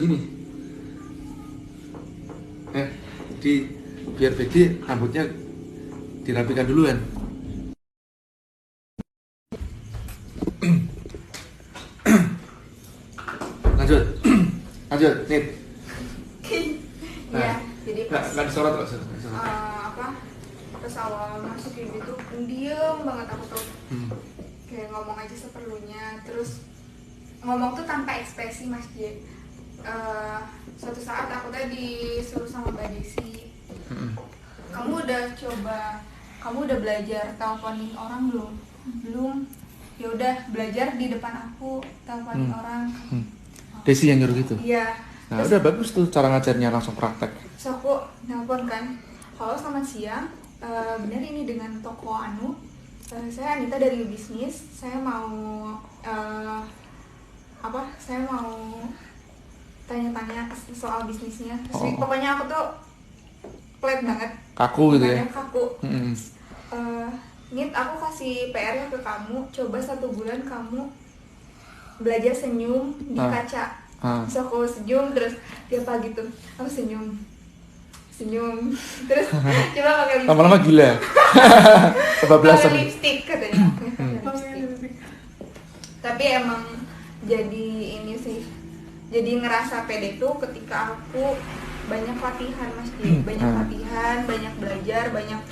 Ini jadi biar pede rambutnya dirapikan duluan. Lanjut lanjut Nit. Iya, jadi pas nggak disorot kok. pas awal masuk kayak gitu diem banget aku tuh, kayak ngomong aja seperlunya, terus ngomong tuh tanpa ekspresi Mas J. Suatu saat aku tadi disuruh sama Mbak Desi, kamu udah belajar teleponin orang belum? Belum. Ya udah belajar di depan aku teleponin orang. Desi yang nyuruh gitu. Iya. Nah udah bagus tuh cara ngajarnya, langsung praktek. So aku nelpon kan, halo selamat siang, benar ini dengan toko Anu, saya Anita dari bisnis, saya mau tanya-tanya soal bisnisnya. Terus pokoknya aku tuh flat banget, kaku gitu ya. Kaku. Nit, aku kasih PR-nya ke kamu, coba 1 bulan kamu belajar senyum di kaca. So aku senyum, terus dia apa gitu, aku senyum terus coba pakai lipstick. Lama-lama gila. Kebablasan. Pakai lipstick katanya. Lipstick. Tapi emang jadi ini sih, jadi ngerasa pede tuh ketika aku banyak latihan Mas J. Banyak latihan, banyak belajar, banyak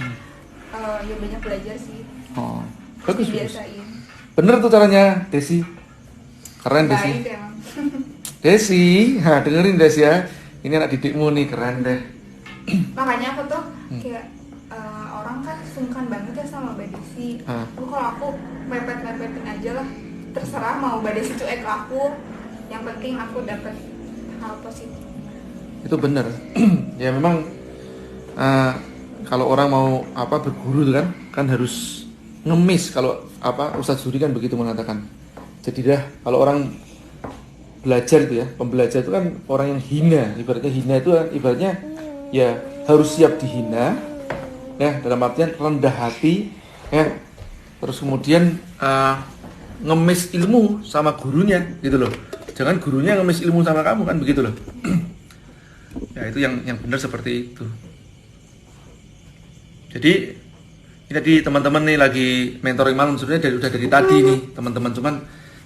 banyak belajar sih. Bagus. Dibiasain. Bener tuh caranya Desi. Keren Desi. Baik emang. Desi, dengerin Desi ya. Ini anak didikmu nih, keren deh. Makanya aku tuh kayak orang kan sungkan banget ya sama Mbak Desi. Kalau aku mepet-mepetin aja lah, terserah mau Mbak Desi cuek aku, yang penting aku dapat hal positif. Itu bener. Ya memang kalau orang mau berguru tuh kan harus ngemis. Kalau Ustadz Zuri kan begitu mengatakan. Jadi dah kalau orang belajar itu ya, pembelajar itu kan orang yang hina. Ibaratnya hina itu ibaratnya ya harus siap dihina, ya dalam artian rendah hati, ya terus kemudian ngemis ilmu sama gurunya gitu loh. Jangan gurunya ngemis ilmu sama kamu, kan begitu loh. Ya itu yang benar seperti itu. Jadi ini tadi teman-teman nih lagi mentoring malam, sebenarnya udah dari tadi nih teman-teman, cuman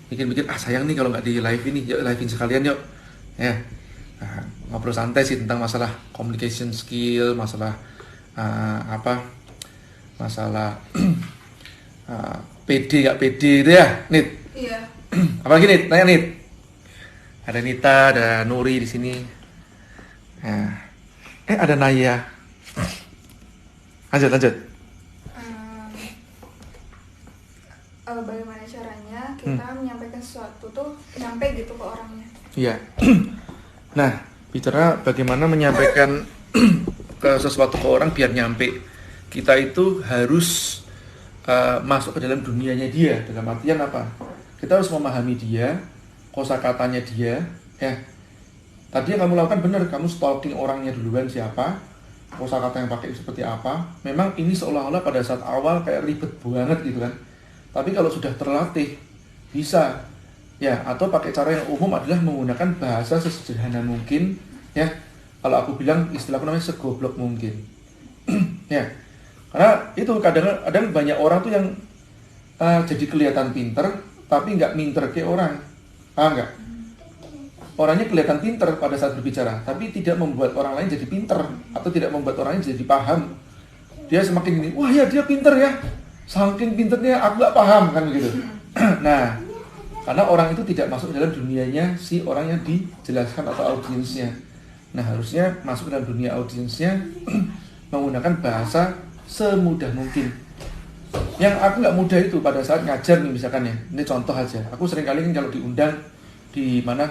mikir-mikir sayang nih kalau nggak di live ini, yuk live-in sekalian yuk ya. Ngobrol santai sih tentang masalah communication skill, masalah masalah PD gak PD gitu ya, Nit. Iya. Apalagi Nit, tanya Nit. Ada Nita, ada Nuri di sini. Ada Naya. Lanjut. Bagaimana caranya kita menyampaikan sesuatu tuh nyampe gitu ke orangnya? Iya. Nah, bicara bagaimana menyampaikan ke sesuatu ke orang biar nyampe, kita itu harus masuk ke dalam dunianya dia. Dalam artian apa? Kita harus memahami dia, kosakatanya dia. Ya, tadi yang kamu lakukan benar, kamu stalking orangnya duluan siapa, kosakata yang pakai seperti apa. Memang ini seolah-olah pada saat awal kayak ribet banget gitu kan. Tapi kalau sudah terlatih, bisa. Ya, atau pakai cara yang umum adalah menggunakan bahasa sesederhana mungkin, ya. Kalau aku bilang istilahku namanya segoblok mungkin. Ya. Karena itu kadang banyak orang tuh yang jadi kelihatan pinter tapi nggak minter kayak orang. Paham nggak? Orangnya kelihatan pinter pada saat berbicara, tapi tidak membuat orang lain jadi pinter atau tidak membuat orang lain jadi paham. Dia semakin ini, wah ya dia pinter ya. Saking pinternya aku nggak paham, kan begitu. Nah, karena orang itu tidak masuk dalam dunianya si orang yang dijelaskan atau audiensnya. Nah, harusnya masuk dalam dunia audiensnya menggunakan bahasa semudah mungkin. Yang aku nggak mudah itu pada saat ngajar nih misalkan ya. Ini contoh aja. Aku sering kali kan kalau diundang di mana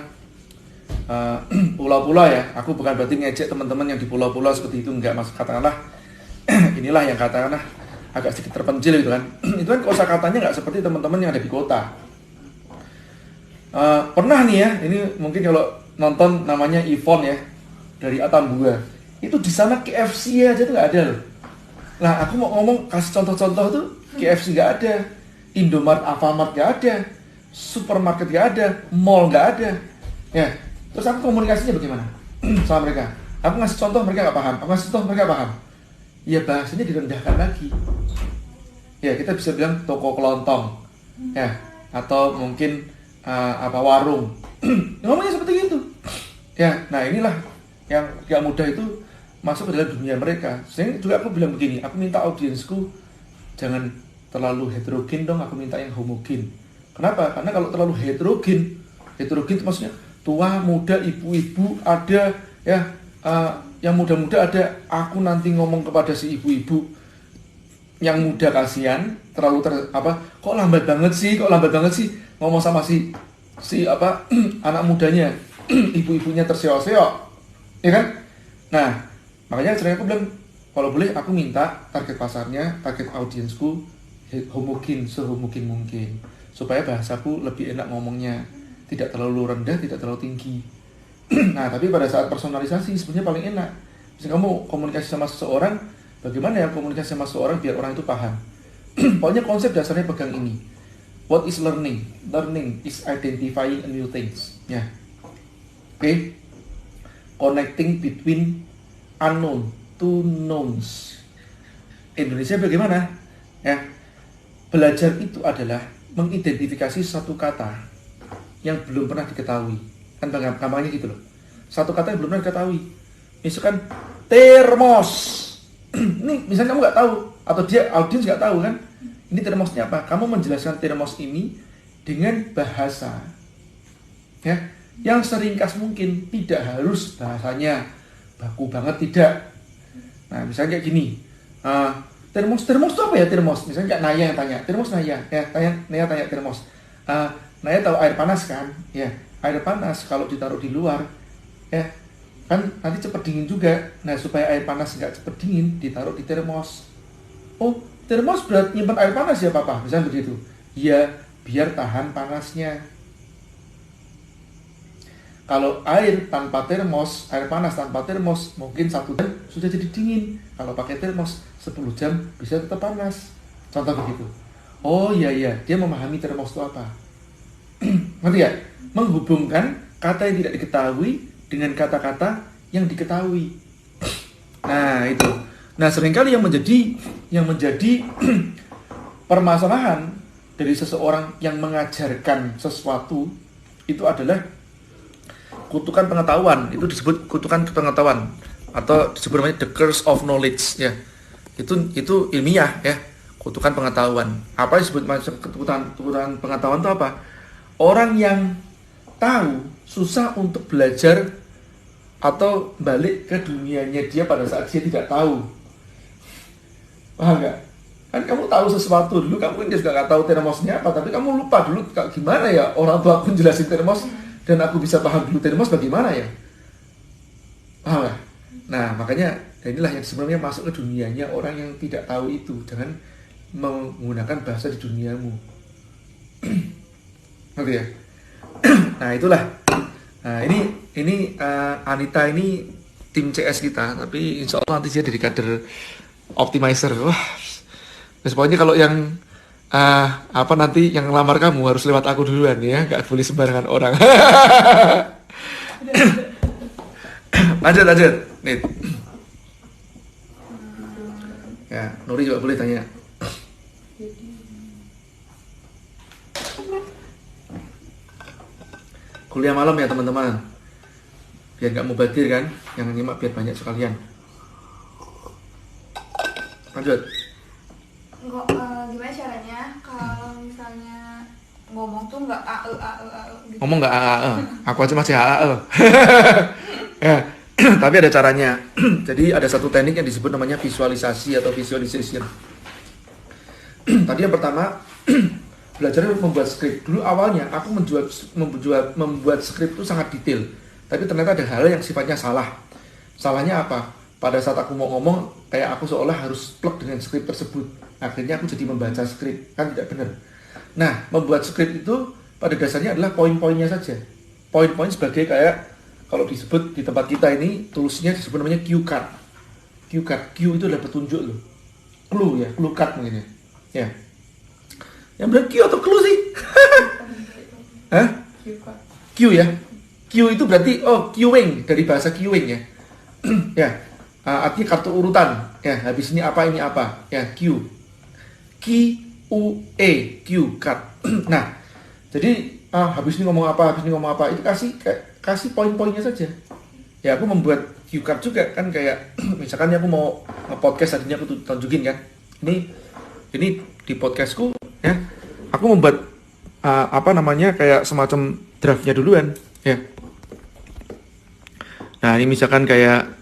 pulau-pulau ya. Aku bukan berarti ngejek teman-teman yang di pulau-pulau seperti itu, enggak, mas. Katakanlah inilah yang katakanlah agak sedikit terpencil gitu kan. Itu kan kosakatanya nggak seperti teman-teman yang ada di kota. Pernah nih ya, ini mungkin kalau nonton namanya Ivon ya dari Atambua, itu di sana KFC aja tuh nggak ada loh. Nah aku mau ngomong kasih contoh-contoh tuh, KFC nggak ada, Indomaret, Alfamart nggak ada, supermarket nggak ada, mall nggak ada. Ya Terus aku komunikasinya bagaimana sama mereka? Aku ngasih contoh mereka nggak paham, aku ngasih contoh mereka paham. Ya bahasanya direndahkan lagi. Ya kita bisa bilang toko kelontong, ya, atau mungkin warung. Ngomongnya seperti itu. Ya, nah inilah yang mudah itu masuk ke dalam dunia mereka. Sehingga juga aku bilang begini, aku minta audiensku jangan terlalu heterogen dong, aku minta yang homogen. Kenapa? Karena kalau terlalu heterogen itu maksudnya tua, muda, ibu-ibu ada, ya, yang muda-muda ada. Aku nanti ngomong kepada si ibu-ibu yang muda, kasihan, terlalu kok lambat banget sih ngomong sama si anak mudanya, ibu-ibunya terseok-seok, ya kan? Nah, makanya sering aku bilang, kalau boleh aku minta target pasarnya, target audiensku homogen, sehomogen mungkin, supaya bahasaku lebih enak ngomongnya, tidak terlalu rendah, tidak terlalu tinggi. Nah, tapi pada saat personalisasi sebenarnya paling enak. Misalnya kamu komunikasi sama seseorang, bagaimana ya komunikasi sama seseorang biar orang itu paham? Pokoknya konsep dasarnya pegang ini. What is learning? Learning is identifying a new things. Ya, oke. Connecting between unknown to knowns. Indonesia bagaimana? Ya, belajar itu adalah mengidentifikasi satu kata yang belum pernah diketahui. Kan gampangnya gitu loh. Satu kata yang belum pernah diketahui. Misalkan termos. Ini misalnya kamu nggak tahu, atau dia audiens nggak tahu kan? Ini termosnya apa? Kamu menjelaskan termos ini dengan bahasa, ya, yang seringkas mungkin, tidak harus bahasanya baku banget, tidak. Nah, misalnya kayak gini, termos itu apa ya termos? Misalnya kayak Naya yang tanya, termos Naya, ya, Naya tanya termos. Naya tahu air panas kan? Ya, air panas kalau ditaruh di luar, ya, kan nanti cepat dingin juga. Nah, supaya air panas nggak cepat dingin, ditaruh di termos. Oh, termos berat nyimpan air panas ya papa, misalnya begitu. Ya, biar tahan panasnya. Kalau air tanpa termos, air panas tanpa termos, mungkin 1 jam sudah jadi dingin. Kalau pakai termos 10 jam bisa tetap panas. Contoh begitu. Oh iya, dia memahami termos itu apa. Ngerti ya? Menghubungkan kata yang tidak diketahui dengan kata-kata yang diketahui. Nah, itu. Nah, seringkali yang menjadi permasalahan dari seseorang yang mengajarkan sesuatu itu adalah kutukan pengetahuan. Itu disebut kutukan pengetahuan, atau disebut namanya the curse of knowledge, ya. Itu ilmiah, ya. Kutukan pengetahuan. Apa yang disebut kutukan pengetahuan itu apa? Orang yang tahu susah untuk belajar atau balik ke dunianya dia pada saat dia tidak tahu. Paham nggak? Kan kamu tahu sesuatu dulu, kamu juga nggak tahu termosnya apa, tapi kamu lupa dulu gimana ya orang tua aku jelasin termos dan aku bisa paham dulu termos bagaimana ya. Paham nggak? Nah, makanya inilah yang sebenarnya masuk ke dunianya orang yang tidak tahu itu. Jangan menggunakan bahasa di duniamu. Oke ya. Nah, itulah. Nah, ini Anita ini tim CS kita, tapi insya Allah nanti dia jadi kader optimizer. Wah, pokoknya kalau yang nanti yang ngelamar kamu harus lewat aku duluan ya, nggak boleh sembarangan orang. lanjut nih. Ya, Nuri juga boleh tanya. Kuliah malam ya teman-teman, biar nggak mubadir kan, yang nyimak biar banyak sekalian. Lanjut. Gimana caranya kalau misalnya ngomong tuh nggak gitu. Ngomong nggak aku aja masih ya, tapi ada caranya. Jadi ada satu teknik yang disebut namanya visualisasi atau visualization. Tadi yang pertama belajar membuat skrip. Dulu awalnya aku membuat skrip itu sangat detail, tapi ternyata ada hal yang sifatnya salah. Salahnya apa? Pada saat aku mau ngomong, kayak aku seolah harus plug dengan skrip tersebut. Akhirnya aku jadi membaca skrip, kan tidak benar. Nah, membuat skrip itu pada dasarnya adalah poin-poinnya saja. Poin-poin sebagai kayak kalau disebut di tempat kita ini toolsnya disebut namanya cue card. Cue card, cue itu adalah petunjuk loh. Clue ya, clue card mungkin ya. Ya. Yang benar Q atau clue sih? Hah? Q ya. Q Q itu berarti queuing, dari bahasa queuing ya. Ya, artinya kartu urutan. Ya, habis ini apa ya, Q. Q U E, Q card. Nah, jadi habis ini ngomong apa itu kasih poin-poinnya saja. Ya, aku membuat cue card juga kan, kayak misalkan aku mau podcast tadinya aku tunjukin kan. Ini di podcastku ya. Aku membuat kayak semacam draftnya duluan ya. Nah, ini misalkan kayak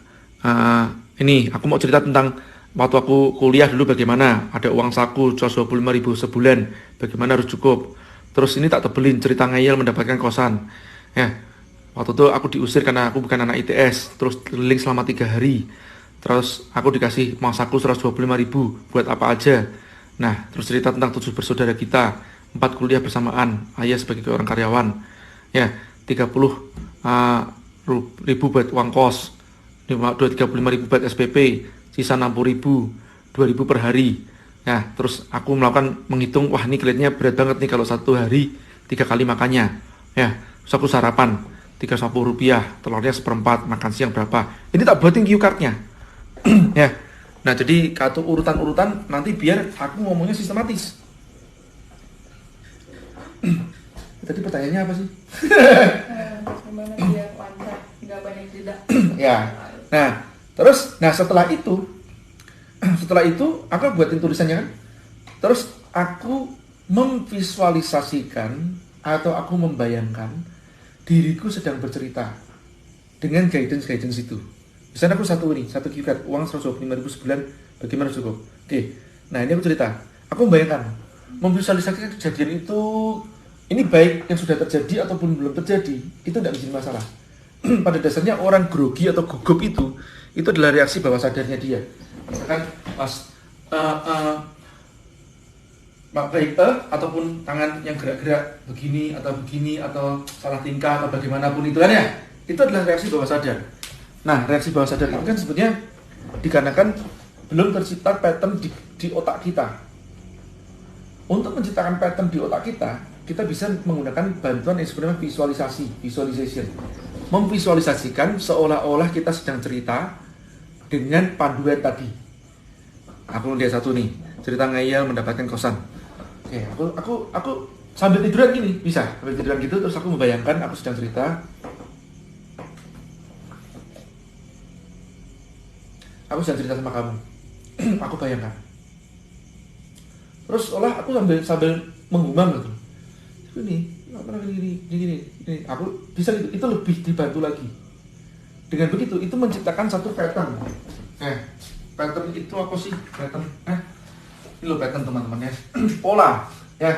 ini aku mau cerita tentang waktu aku kuliah dulu bagaimana, ada uang saku 125.000 sebulan, bagaimana harus cukup. Terus ini tak tebelin cerita ngeyel mendapatkan kosan. Ya, waktu itu aku diusir karena aku bukan anak ITS, terus keliling selama 3 hari. Terus aku dikasih uang saku 125.000 buat apa aja. Nah, terus cerita tentang 7 bersaudara kita, 4 kuliah bersamaan, ayah sebagai orang karyawan. Ya, 30.000 buat uang kos, 35.000 buat SPP, sisa 60.000, 2.000 per hari. Nah, terus aku menghitung, wah ini kelihatannya berat banget nih kalau 1 hari 3 kali makannya. Ya, terus aku sarapan 350 rupiah, telurnya 1/4, makan siang berapa. Ini tak buatin cue cardnya. Ya. Nah, jadi kartu urutan-urutan nanti biar aku ngomongnya sistematis. Tadi pertanyaannya apa sih? Gimana dia lancar, nggak banyak jeda. Ya. Nah, terus setelah itu aku buatin tulisannya kan. Terus aku memvisualisasikan atau aku membayangkan diriku sedang bercerita dengan guidance itu. Misalnya aku satu cue card, uang 125.000 sebulan, bagaimana cukup? Oke. Nah, ini aku cerita. Aku membayangkan, memvisualisasikan kejadian itu, ini baik yang sudah terjadi ataupun belum terjadi, itu tidak menjadi masalah. Pada dasarnya orang grogi atau gugup itu adalah reaksi bawah sadarnya dia. Misalkan pas baik ataupun tangan yang gerak-gerak begini atau salah tingkah atau bagaimanapun itu kan ya, itu adalah reaksi bawah sadar. Nah, reaksi bawah sadar itu kan sebetulnya dikarenakan belum tercipta pattern di otak kita. Untuk menciptakan pattern di otak kita bisa menggunakan bantuan yang sebenarnya visualization. Memvisualisasikan seolah-olah kita sedang cerita dengan panduan tadi. Aku lihat satu nih, cerita ngeyel mendapatkan kosan. Oke, aku sambil tiduran gini, bisa sambil tiduran gitu, terus aku membayangkan aku sedang cerita. Aku sedang cerita sama kamu. Aku bayangkan. Terus aku sambil menggumam gitu. Ini aku bisa gitu. Itu lebih dibantu lagi. Dengan begitu itu menciptakan satu pattern. Pattern itu apa sih? Pattern. Ini loh pattern teman-teman ya. Pola ya.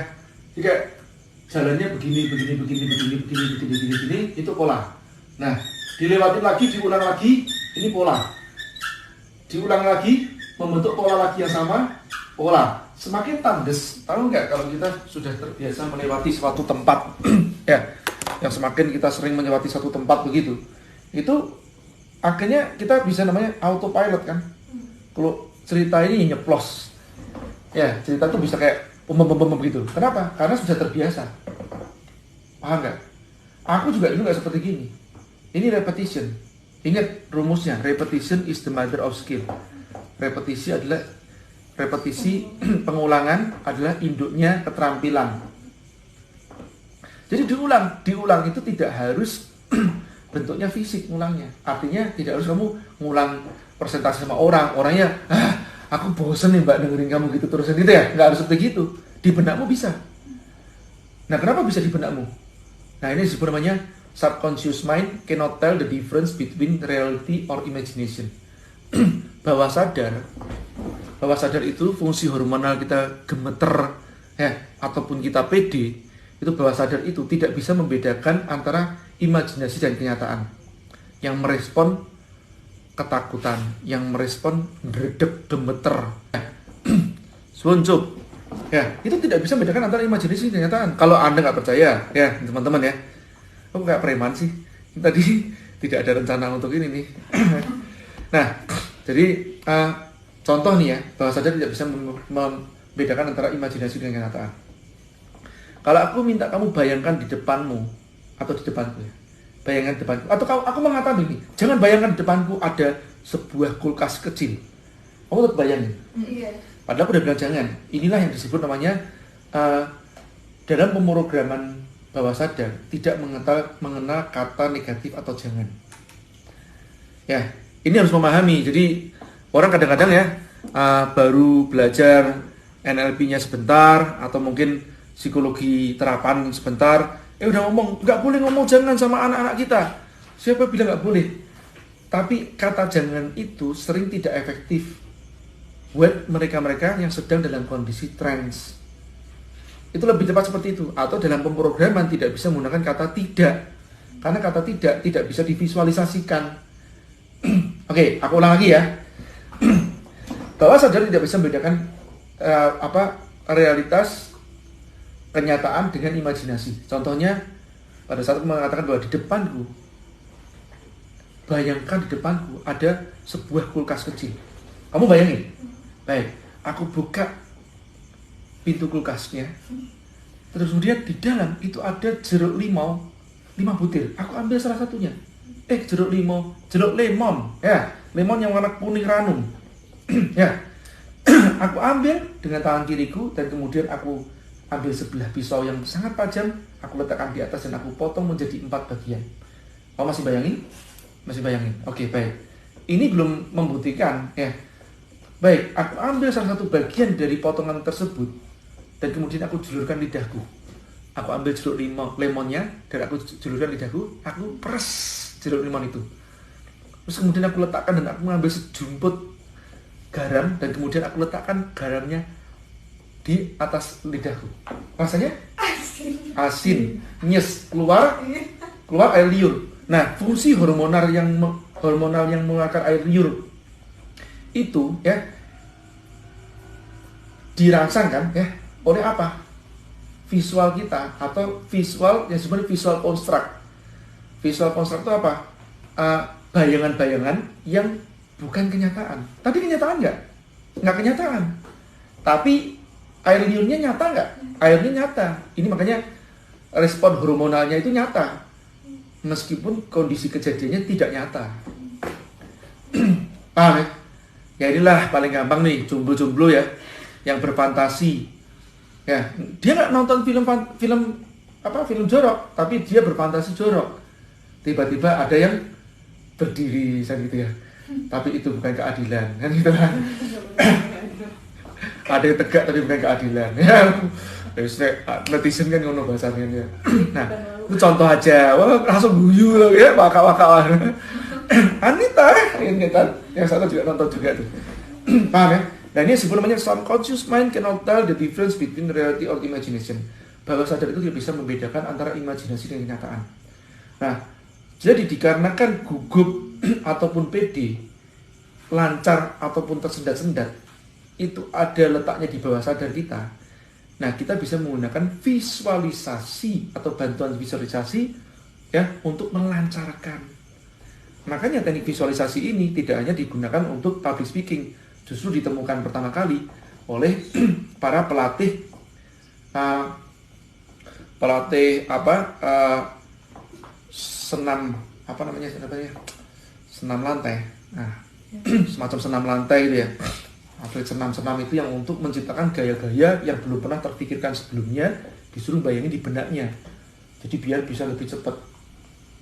Jika jalannya begini, itu pola. Nah, dilewatin lagi, diulang lagi, ini pola. Diulang lagi, membentuk pola lagi yang sama, pola. Semakin tandes, tahu nggak kalau kita sudah terbiasa melewati suatu tempat, ya, yang semakin kita sering melewati suatu tempat begitu, itu akhirnya kita bisa namanya autopilot kan. Kalau cerita ini nyeplos, ya cerita tuh bisa kayak begitu. Kenapa? Karena sudah terbiasa. Paham nggak? Aku juga dulu nggak seperti gini. Ini repetition. Ingat rumusnya, repetition is the mother of skill. Repetisi pengulangan adalah induknya keterampilan. Jadi diulang itu tidak harus bentuknya fisik ngulangnya. Artinya tidak harus kamu ngulang presentasi sama orangnya, aku bosen nih mbak dengerin kamu gitu terusan gitu ya. Nggak harus seperti itu. Di benakmu bisa. Nah, kenapa bisa di benakmu? Nah, ini disebut namanya subconscious mind cannot tell the difference between reality or imagination. Bawah sadar itu fungsi hormonal kita gemeter ya ataupun kita pede, itu bawah sadar itu tidak bisa membedakan antara imajinasi dan kenyataan. Yang merespon ketakutan, yang merespon gredeg gemeter, suncup. Ya, itu tidak bisa membedakan antara imajinasi dan kenyataan. Kalau Anda nggak percaya, ya teman-teman ya, aku kayak preman sih. Tadi tidak ada rencana untuk ini nih. Nah, jadi contoh nih ya, bawah sadar tidak bisa membedakan antara imajinasi dan kenyataan. Kalau aku minta kamu bayangkan di depanmu atau di depanku ya, bayangan depanku. Atau aku mengatakan begini, jangan bayangkan depanku ada sebuah kulkas kecil. Kamu tetap bayangin. Iya. Padahal aku udah bilang jangan. Inilah yang disebut namanya dalam pemrograman bawah sadar tidak mengenal kata negatif atau jangan. Ya, ini harus memahami. Jadi orang kadang-kadang ya baru belajar NLP-nya sebentar atau mungkin psikologi terapan sebentar, udah ngomong nggak boleh ngomong jangan sama anak-anak kita. Siapa bilang nggak boleh? Tapi kata jangan itu sering tidak efektif buat mereka-mereka yang sedang dalam kondisi trance. Itu lebih tepat seperti itu. Atau dalam pemrograman tidak bisa menggunakan kata tidak, karena kata tidak bisa divisualisasikan. Oke, aku ulang lagi ya. Bawah sadar tidak bisa membedakan realitas kenyataan dengan imajinasi. Contohnya pada saat aku mengatakan bahwa di depanku, bayangkan di depanku ada sebuah kulkas kecil. Kamu bayangin? Baik, aku buka pintu kulkasnya, terus kemudian di dalam itu ada jeruk limau 5 butir. Aku ambil salah satunya. Jeruk lemon, ya, lemon yang warna kuning ranum. Ya, aku ambil dengan tangan kiriku dan kemudian aku ambil sebelah pisau yang sangat tajam, aku letakkan di atas dan aku potong menjadi 4 bagian. Kamu masih bayangin? Masih bayangin? Oke, baik. Ini belum membuktikan, ya. Baik, aku ambil salah satu bagian dari potongan tersebut dan kemudian aku julurkan lidahku. Aku ambil jeruk lemonnya dan aku julurkan lidahku, aku peres jeruk lemon itu. Terus kemudian aku letakkan dan aku mengambil sejumput garam dan kemudian aku letakkan garamnya di atas lidahku. Rasanya asin, nyes, keluar air liur. Nah, fungsi hormonal yang mengeluarkan air liur itu ya dirangsang kan ya oleh apa? Visual kita atau visual yang sebenarnya visual construct. Visual construct itu apa? Bayangan-bayangan yang bukan kenyataan. Tapi kenyataan nggak? Nggak kenyataan. Tapi air liurnya nyata nggak? Airnya nyata. Ini makanya respon hormonalnya itu nyata. Meskipun kondisi kejadiannya tidak nyata. Paham ya? Ya inilah paling gampang nih, jomblo-jomblo ya, yang berfantasi. Ya, dia nggak nonton film jorok, tapi dia berfantasi jorok. Tiba-tiba ada yang berdiri gitu ya. Tapi itu bukan keadilan, kan gitu kan. Ada yang tegak tapi bukan keadilan. Ya, netizen kan ngono bahasanya ya. Nah, itu contoh aja. Wah, langsung guyu loh ya, waka-waka. Anita yang satu juga nonton juga tuh. Paham ya? Nah, ini sebelum namanya subconscious mind cannot tell the difference between reality or imagination. Bawah sadar itu tidak bisa membedakan antara imajinasi dan kenyataan. Nah, jadi dikarenakan gugup ataupun pede, lancar ataupun tersendat-sendat, itu ada letaknya di bawah sadar kita. Nah, kita bisa menggunakan visualisasi atau bantuan visualisasi ya untuk melancarkan. Makanya teknik visualisasi ini tidak hanya digunakan untuk public speaking, justru ditemukan pertama kali oleh para pelatih senam senam lantai. Nah, semacam senam lantai itu ya. Atlet senam-senam itu yang untuk menciptakan gaya-gaya yang belum pernah terpikirkan sebelumnya, disuruh bayangin di benaknya. Jadi biar bisa lebih cepat.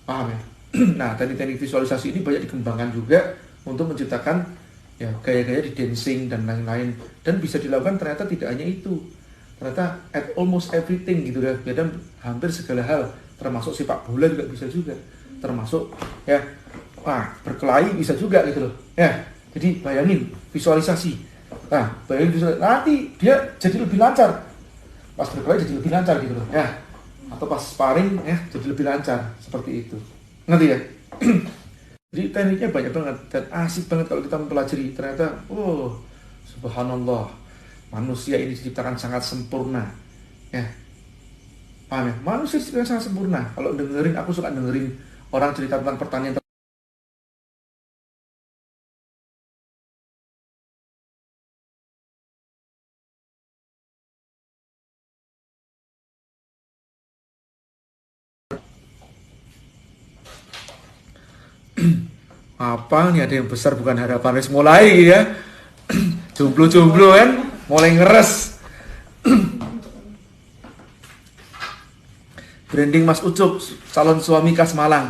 Paham ya? Nah, teknik-teknik visualisasi ini banyak dikembangkan juga untuk menciptakan ya gaya-gaya di dancing dan lain-lain, dan bisa dilakukan ternyata tidak hanya itu, ternyata at almost everything gitu ya, dan hampir segala hal, termasuk sepak bola juga bisa juga, termasuk ya berkelahi bisa juga gitu loh ya. Jadi bayangin visualisasi, bayangin visualisasi, nanti dia jadi lebih lancar pas berkelahi, jadi lebih lancar gitu loh ya, atau pas sparring ya jadi lebih lancar seperti itu. Ngerti ya? Jadi tekniknya banyak banget dan asik banget kalau kita mempelajari. Ternyata, subhanallah, manusia ini diciptakan sangat sempurna. Ya, paham ya? Manusia diciptakan sangat sempurna. Kalau dengerin, aku suka dengerin orang cerita tentang pertanian. apa nih, ada yang besar bukan harapan, wis mulai ya. Jomblo-jomblo kan mulai ngeres. Branding Mas Ucup, calon suami khas Malang.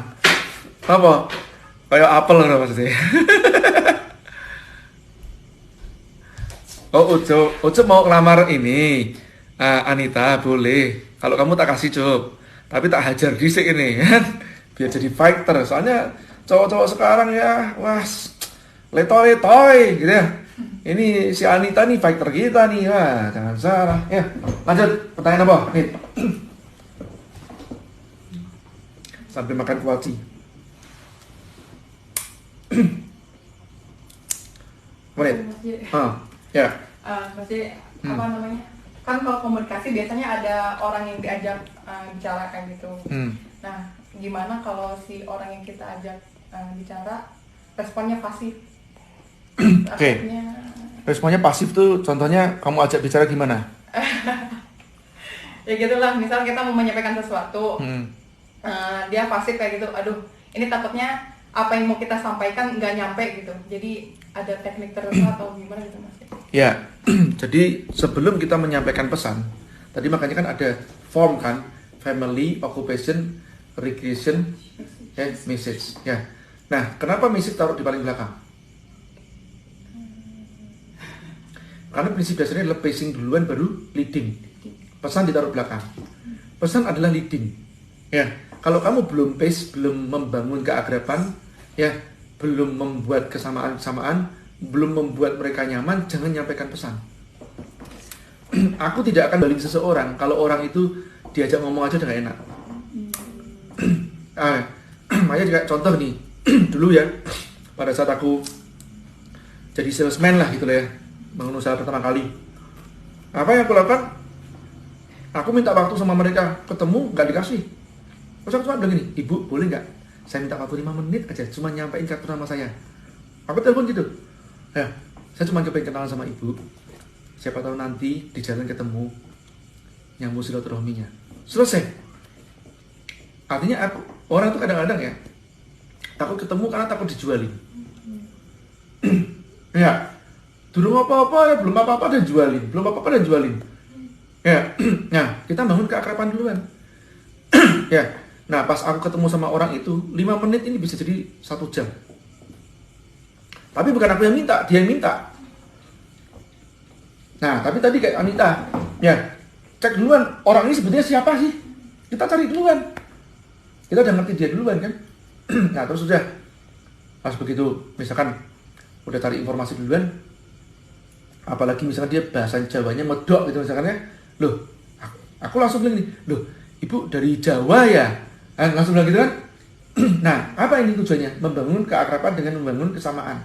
Apa? Kayak apel loh maksudnya. Oh Ucup mau ngelamar ini Anita, boleh. Kalau kamu tak kasih Cup, tapi tak hajar disik ini kan, biar jadi fighter. Soalnya cowok-cowok sekarang ya, wah, letoy-letoy gitu ya. Ini si Anita nih fighter kita nih, wah jangan salah. Ya, lanjut pertanyaan apa? Nih. Sampai makan kuaci. Menit. Ya. Masih apa namanya? Kan kalau komunikasi biasanya ada orang yang diajak bicara kayak gitu. Nah, gimana kalau si orang yang kita ajak bicara responnya pasif? Oke. Responnya pasif tuh contohnya kamu ajak bicara gimana? Ya gitulah, misal kita mau menyampaikan sesuatu, dia pasif kayak gitu. Aduh, ini takutnya apa yang mau kita sampaikan nggak nyampe gitu. Jadi ada teknik tertentu atau gimana gitu Mas? Ya, jadi sebelum kita menyampaikan pesan, tadi makanya kan ada form kan, family, occupation, recreation, message. Ya. Nah, kenapa message taruh di paling belakang? Karena prinsip dasarnya adalah pacing duluan baru leading. Pesan ditaruh belakang. Pesan adalah leading. Ya, kalau kamu belum pace, belum membangun keakraban, ya, belum membuat kesamaan-kesamaan, belum membuat mereka nyaman, jangan nyampaikan pesan. Aku tidak akan balik seseorang kalau orang itu diajak ngomong aja udah gak enak. Makanya juga contoh nih, dulu ya, pada saat aku jadi salesman lah gitu lah ya, bangun usaha pertama kali. Apa yang aku lakukan? Aku minta waktu sama mereka, ketemu nggak dikasih. Terus aku cuma bilang gini, Ibu boleh nggak? Saya minta waktu 5 menit aja, cuma nyampein kartu nama saya. Aku telepon gitu. Ya, saya cuma kepengen kenalan sama Ibu. Siapa tahu nanti di jalan ketemu, nyambung silaturahminya. Selesai. Artinya orang tuh kadang-kadang ya takut ketemu karena takut dijualin. Ya. Belum apa-apa ya, belum apa-apa dan jualin, belum apa-apa dan jualin. Ya, nah kita bangun keakraban duluan. Ya, nah pas aku ketemu sama orang itu, 5 menit ini bisa jadi 1 jam. Tapi bukan aku yang minta, dia yang minta. Nah, tapi tadi kayak Anita, ya cek duluan, orang ini sebetulnya siapa sih? Kita cari duluan. Kita udah ngerti dia duluan kan? Nah terus sudah, pas begitu, misalkan udah cari informasi duluan, apalagi misalkan dia bahasa Jawanya medok gitu misalkan ya, loh aku langsung bilang nih, loh Ibu dari Jawa ya, langsung bilang gitu kan. Nah apa ini tujuannya? Membangun keakraban dengan membangun kesamaan.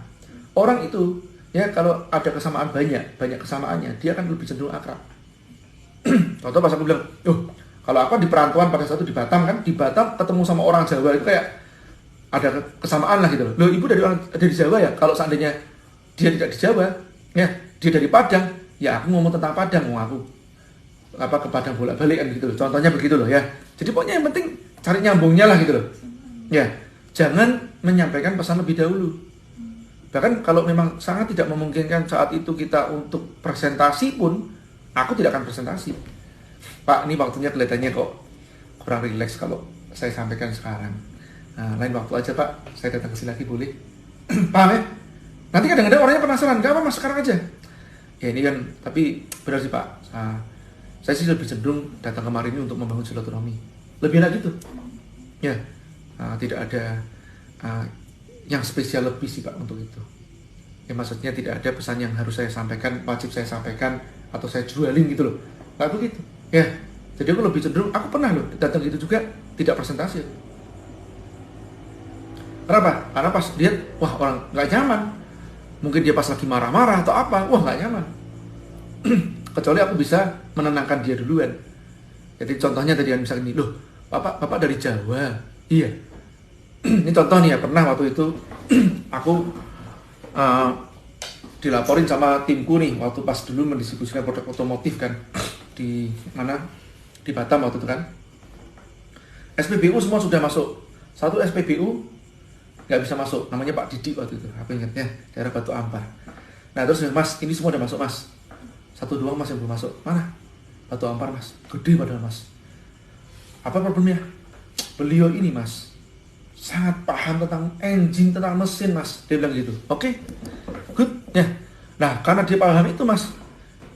Orang itu ya kalau ada kesamaan banyak kesamaannya, dia akan lebih cenderung akrab. Contoh pas aku bilang, kalau aku di perantauan pada satu di Batam kan, di Batam ketemu sama orang Jawa itu kayak ada kesamaan lah gitu loh. Loh Ibu dari Jawa ya? Kalau seandainya dia tidak di Jawa, ya dia dari Padang, ya aku ngomong tentang Padang, aku ke Padang bolak-balik kan gitu loh. Contohnya begitu loh ya. Jadi pokoknya yang penting cari nyambungnya lah gitu loh. Ya, jangan menyampaikan pesan lebih dahulu. Bahkan kalau memang sangat tidak memungkinkan saat itu kita untuk presentasi pun, aku tidak akan presentasi. Pak, ini waktunya kelihatannya kok kurang rileks kalau saya sampaikan sekarang. Nah, lain waktu aja Pak, saya datang ke sini lagi boleh? Paham ya? Nanti kadang-kadang orangnya penasaran, gak apa mas sekarang aja. Ya ini kan, tapi benar sih Pak, saya sih lebih cenderung datang kemarin ini untuk membangun silaturahmi. Lebih enak gitu. Ya, tidak ada yang spesial lebih sih Pak untuk itu. Ya maksudnya tidak ada pesan yang harus saya sampaikan, wajib saya sampaikan, atau saya jualin gitu loh. Nggak begitu. Ya, jadi aku lebih cenderung, aku pernah loh datang gitu juga, tidak presentasi. Kenapa? Karena pas lihat, wah orang nggak nyaman. Mungkin dia pas lagi marah-marah atau apa, wah nggak nyaman. Kecuali aku bisa menenangkan dia duluan. Jadi contohnya tadi kan misalnya nih, loh, bapak dari Jawa, iya. Ini contoh nih ya, pernah waktu itu aku dilaporin sama timku nih, waktu pas dulu mendistribusikan produk otomotif kan, di mana? Di Batam waktu itu kan. SPBU semua sudah masuk. Satu SPBU nggak bisa masuk, namanya Pak Didi waktu itu, aku ingat ya, daerah Batu Ampar. Nah terus Mas, ini semua udah masuk Mas, 1 doang Mas yang belum masuk. Mana? Batu Ampar Mas, gede padahal Mas. Apa problemnya? Beliau ini Mas sangat paham tentang engine, tentang mesin Mas, dia bilang gitu. Oke, good ya. Nah karena dia paham itu Mas,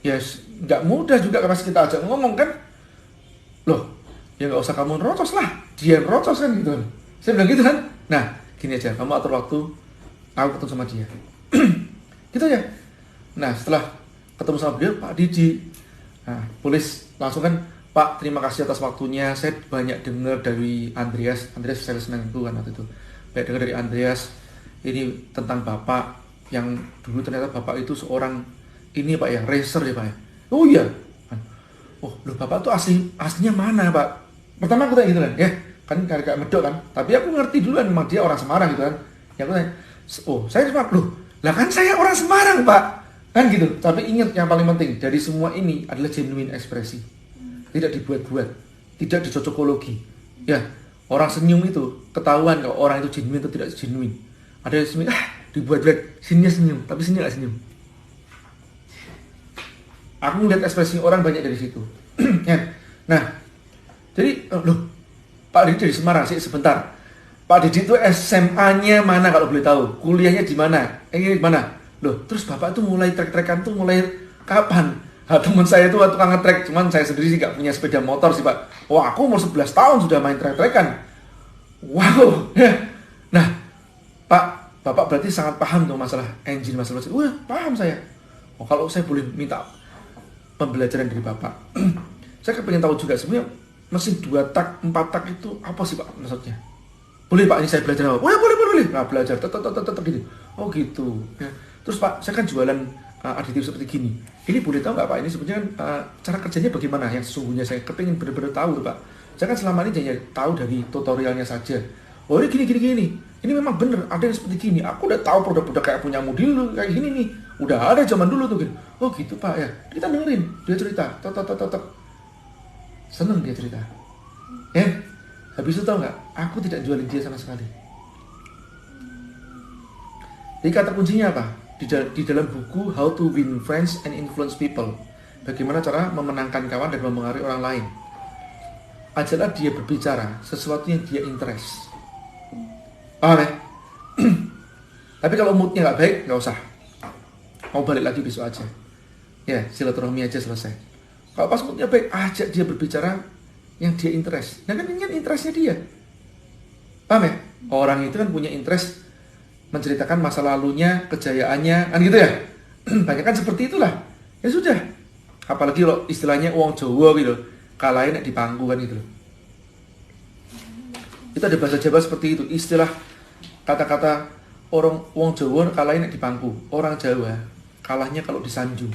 ya nggak mudah juga pas kita ajak ngomong kan, loh ya nggak usah kamu nerocos lah, dia nerocos kan gitu. Saya bilang gitu kan. Nah gini aja, kamu atur waktu, aku ketemu sama dia. Gitu ya. Nah setelah ketemu sama beliau, Pak Didi, nah tulis langsung kan, Pak terima kasih atas waktunya, saya banyak dengar dari Andreas salesman itu kan waktu itu, banyak dengar dari Andreas ini tentang Bapak, yang dulu ternyata Bapak itu seorang ini Pak ya, racer ya Pak ya. Oh iya. Oh loh Bapak tuh aslinya mana Pak? Pertama aku tanya gitu kan, ya kan kayak medok kan, tapi aku ngerti dulu kan memang dia orang Semarang gitu kan. Ya aku tanya, oh saya Semarang, loh lah kan saya orang Semarang Pak, kan gitu. Tapi ingat yang paling penting dari semua ini adalah genuine ekspresi, tidak dibuat-buat, tidak dicocokologi. Ya orang senyum itu ketahuan kalau orang itu genuine atau tidak genuine. Ada yang senyum, dibuat-buat, sininya senyum, tapi sini nggak senyum. Aku ngeliat ekspresi orang banyak dari situ. Ya. Nah, jadi loh, Pak Didi dari Semarang sih sebentar. Pak Didi itu SMA-nya mana kalau boleh tahu? Kuliahnya di mana? Ini mana? Loh, terus Bapak tuh mulai trek-trekan tuh mulai kapan? Nah, teman saya itu tukang nge-trek, cuman saya sendiri sih nggak punya sepeda motor sih Pak. Wah, aku umur 11 tahun sudah main trek-trekan. Wow. Nah, Pak, Bapak berarti sangat paham tuh masalah engine, masalah mesin. Wah, paham saya. Oh, kalau saya boleh minta pembelajaran dari Bapak, saya pengen tahu juga sebenarnya mesin 2 tak, 4 tak itu apa sih Pak maksudnya? Boleh Pak, ini saya belajar apa? Oh ya boleh. Nah belajar, tetap gitu. Oh gitu. Ya. Terus Pak, saya kan jualan aditif seperti gini. Ini boleh tahu nggak Pak? Ini sebenarnya cara kerjanya bagaimana? Yang sesungguhnya saya kepingin benar-benar tahu Pak. Saya kan selama ini hanya tahu dari tutorialnya saja. Oh ini gini. Ini memang bener, ada yang seperti gini. Aku udah tahu produk-produk kayak punya dulu kayak gini nih. Udah ada zaman dulu tuh gitu. Oh gitu Pak ya. Kita dengerin, dia cerita. Tok. Seneng dia cerita. Ya. Habis itu tau nggak? Aku tidak jualin dia sama sekali. Jadi kata kuncinya apa? Di dalam buku How to Win Friends and Influence People, bagaimana cara memenangkan kawan dan mempengaruhi orang lain. Ajarlah dia berbicara sesuatu yang dia interest. Paham ya? Tapi kalau moodnya nggak baik, nggak usah. Mau balik lagi besok aja. Ya, silaturahmi aja selesai. Kalau pas moodnya baik, ajak dia berbicara yang dia interest. Nah kan ini kan interestnya dia. Paham ya? Orang itu kan punya interest menceritakan masa lalunya, kejayaannya, kan gitu ya. Banyak kan seperti itulah. Ya sudah. Apalagi kalau istilahnya uang Jawa gitu, kalahin di pangku kan gitu. Itu ada bahasa Jawa seperti itu. Istilah kata-kata orang uang Jawa kalahin di pangku. Orang Jawa kalahnya kalau disanjung.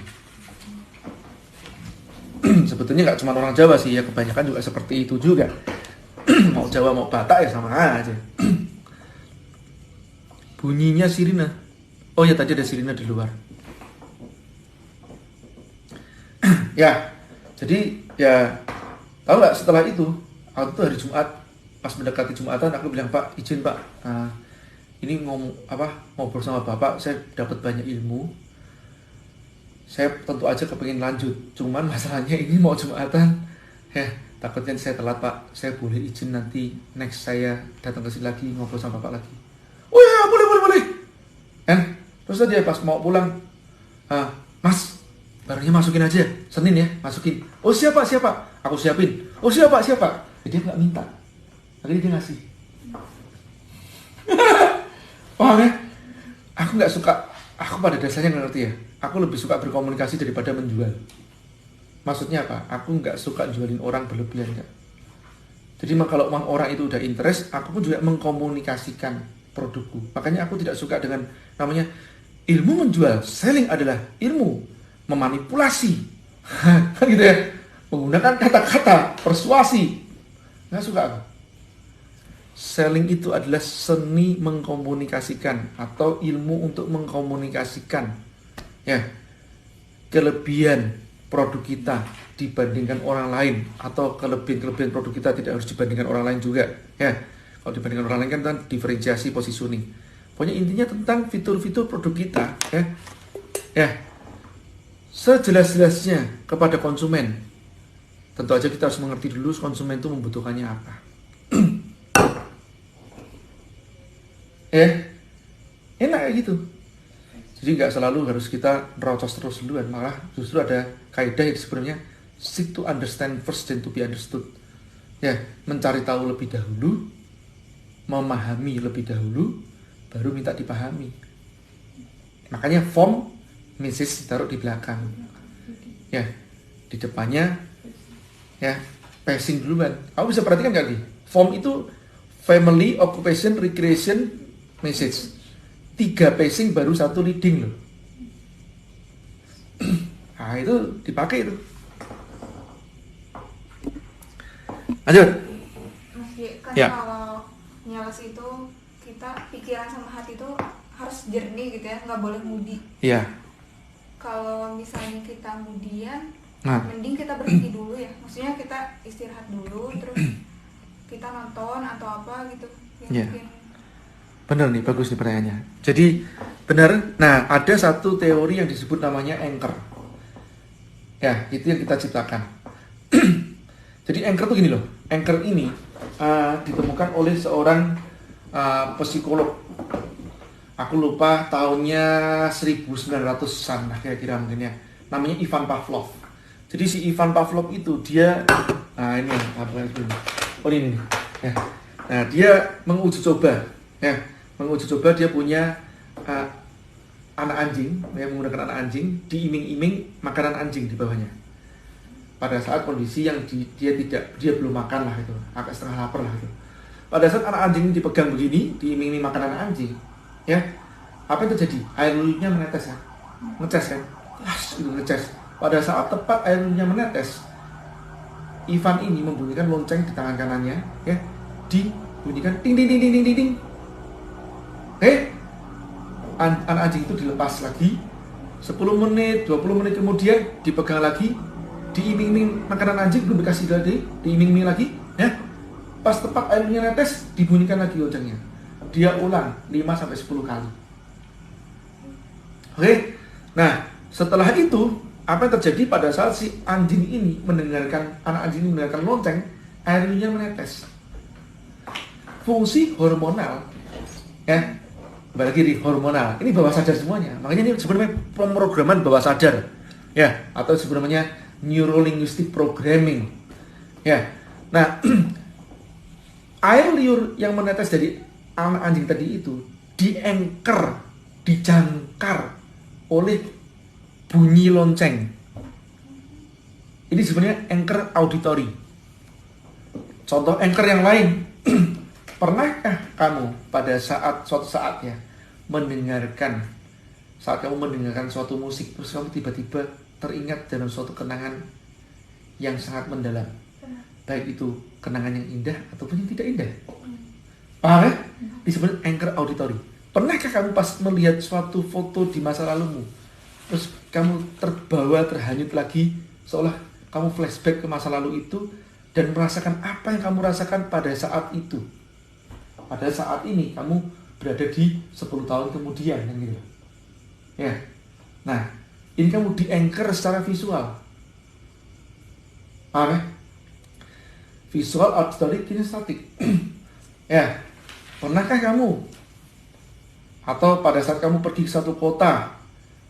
Sebetulnya nggak cuma orang Jawa sih ya, kebanyakan juga seperti itu juga. Mau Jawa mau Batak ya sama aja. Bunyinya sirine. Oh ya tadi ada sirine di luar. Ya, jadi ya tahu nggak setelah itu, waktu itu hari Jumat pas mendekati Jumatan aku bilang Pak izin Pak, ini ngobrol sama Bapak, saya dapat banyak ilmu. Saya tentu aja kepengin lanjut, cuman masalahnya ini mau Jumatan, ya takutnya saya telat Pak. Saya boleh izin nanti next saya datang ke sini lagi ngobrol sama Bapak lagi. Oh ya boleh. Terus dia pas mau pulang, Mas barangnya masukin aja, Senin ya masukin. Oh siapa? Aku siapin. Oh siapa? Dia nggak minta, akhirnya dia ngasih. Paham ya? Aku nggak suka. Aku pada dasarnya ngerti ya. Aku lebih suka berkomunikasi daripada menjual. Maksudnya apa? Aku nggak suka jualin orang berlebihan nggak. Jadi kalau orang itu udah interest, aku pun juga mengkomunikasikan produkku. Makanya aku tidak suka dengan namanya ilmu menjual. Selling adalah ilmu memanipulasi. Kan gitu ya. Menggunakan kata-kata persuasi. Nggak suka aku. Selling itu adalah seni mengkomunikasikan atau ilmu untuk mengkomunikasikan ya kelebihan produk kita dibandingkan orang lain, atau kelebihan produk kita tidak harus dibandingkan orang lain juga ya. Kalau dibandingkan orang lain kan tentang diferensiasi positioning. Pokoknya intinya tentang fitur-fitur produk kita, ya, sejelas-jelasnya kepada konsumen. Tentu aja kita harus mengerti dulu konsumen itu membutuhkannya apa. Enak kayak gitu. Jadi nggak selalu harus kita nerocos terus duluan, malah justru ada kaidah yang sebenarnya seek to understand first than to be understood. Ya, mencari tahu lebih dahulu, memahami lebih dahulu, baru minta dipahami. Makanya form message ditaruh di belakang. Ya, di depannya ya passing duluan. Kamu bisa perhatikan nggak nih? Form itu family, occupation, recreation, message. 3 passing baru 1 leading loh. Nah itu dipakai itu. Lanjut. Mas J, kan Ya. kalau nyales itu kita pikiran sama hati itu harus jernih gitu ya, nggak boleh moody. Iya. Kalau misalnya kita moodyan, Nah. mending kita berhenti dulu ya. Maksudnya kita istirahat dulu, terus kita nonton atau apa gitu. Iya. Mungkin Bener nih, bagus nih pertanyaannya. Jadi benar. Nah, ada satu teori yang disebut namanya anchor. Ya, itu yang kita ciptakan. Jadi anchor tuh gini loh. Anchor ini ditemukan oleh seorang psikolog. Aku lupa tahunnya 1900-an lah kira-kira mungkin ya. Namanya Ivan Pavlov. Jadi si Ivan Pavlov itu dia, nah ini apa ini? Oh ini. Ya. Nah dia menguji coba, ya. Menguji coba dia punya anak anjing, ya, menggunakan anak anjing, diiming-iming makanan anjing di bawahnya. Pada saat kondisi yang dia belum makan lah itu, agak setengah lapar lah itu. Pada saat anak anjing dipegang begini, diiming-iming makanan anjing, ya, apa yang terjadi? Air liurnya menetes ya, ngeces kan, itu ngeces. Pada saat tepat air liurnya menetes, Ivan ini membunyikan lonceng di tangan kanannya, ya, dibunyikan ding ding ding ding ding ding. Anak anjing itu dilepas lagi 10 menit, 20 menit kemudian dipegang lagi, diiming-iming makanan anjing, belum dikasih lagi, diiming-iming lagi, ya. Pas tepat airnya netes, dibunyikan lagi loncengnya. Dia ulang 5-10 kali. Oke. Nah, setelah itu apa yang terjadi pada saat si anjing ini mendengarkan, anak anjing ini mendengarkan lonceng, airnya menetes. Fungsi hormonal, ya, kembali lagi di hormonal. Ini bawah sadar semuanya. Makanya ini sebenarnya pemrograman bawah sadar, ya, atau sebenarnya neurolinguistic programming, ya. Nah, air liur yang menetes dari anak anjing tadi itu diangker, dijangkar oleh bunyi lonceng. Ini sebenarnya anchor auditory. Contoh anchor yang lain. Pernahkah kamu pada suatu saat ya saat kamu mendengarkan suatu musik, terus kamu tiba-tiba teringat dalam suatu kenangan yang sangat mendalam, baik itu kenangan yang indah ataupun yang tidak indah? Paham ya? Disebut anchor auditory. Pernahkah kamu pas melihat suatu foto di masa lalumu, terus kamu terbawa, terhanyut lagi, seolah kamu flashback ke masa lalu itu dan merasakan apa yang kamu rasakan pada saat itu? Pada saat ini kamu berada di 10 tahun kemudian, kan gitu. Ya. Nah, ini kamu di-anchor secara visual. Paham ya? Visual, auditory, kinestetik. Ya. Pernahkah kamu atau pada saat kamu pergi ke satu kota,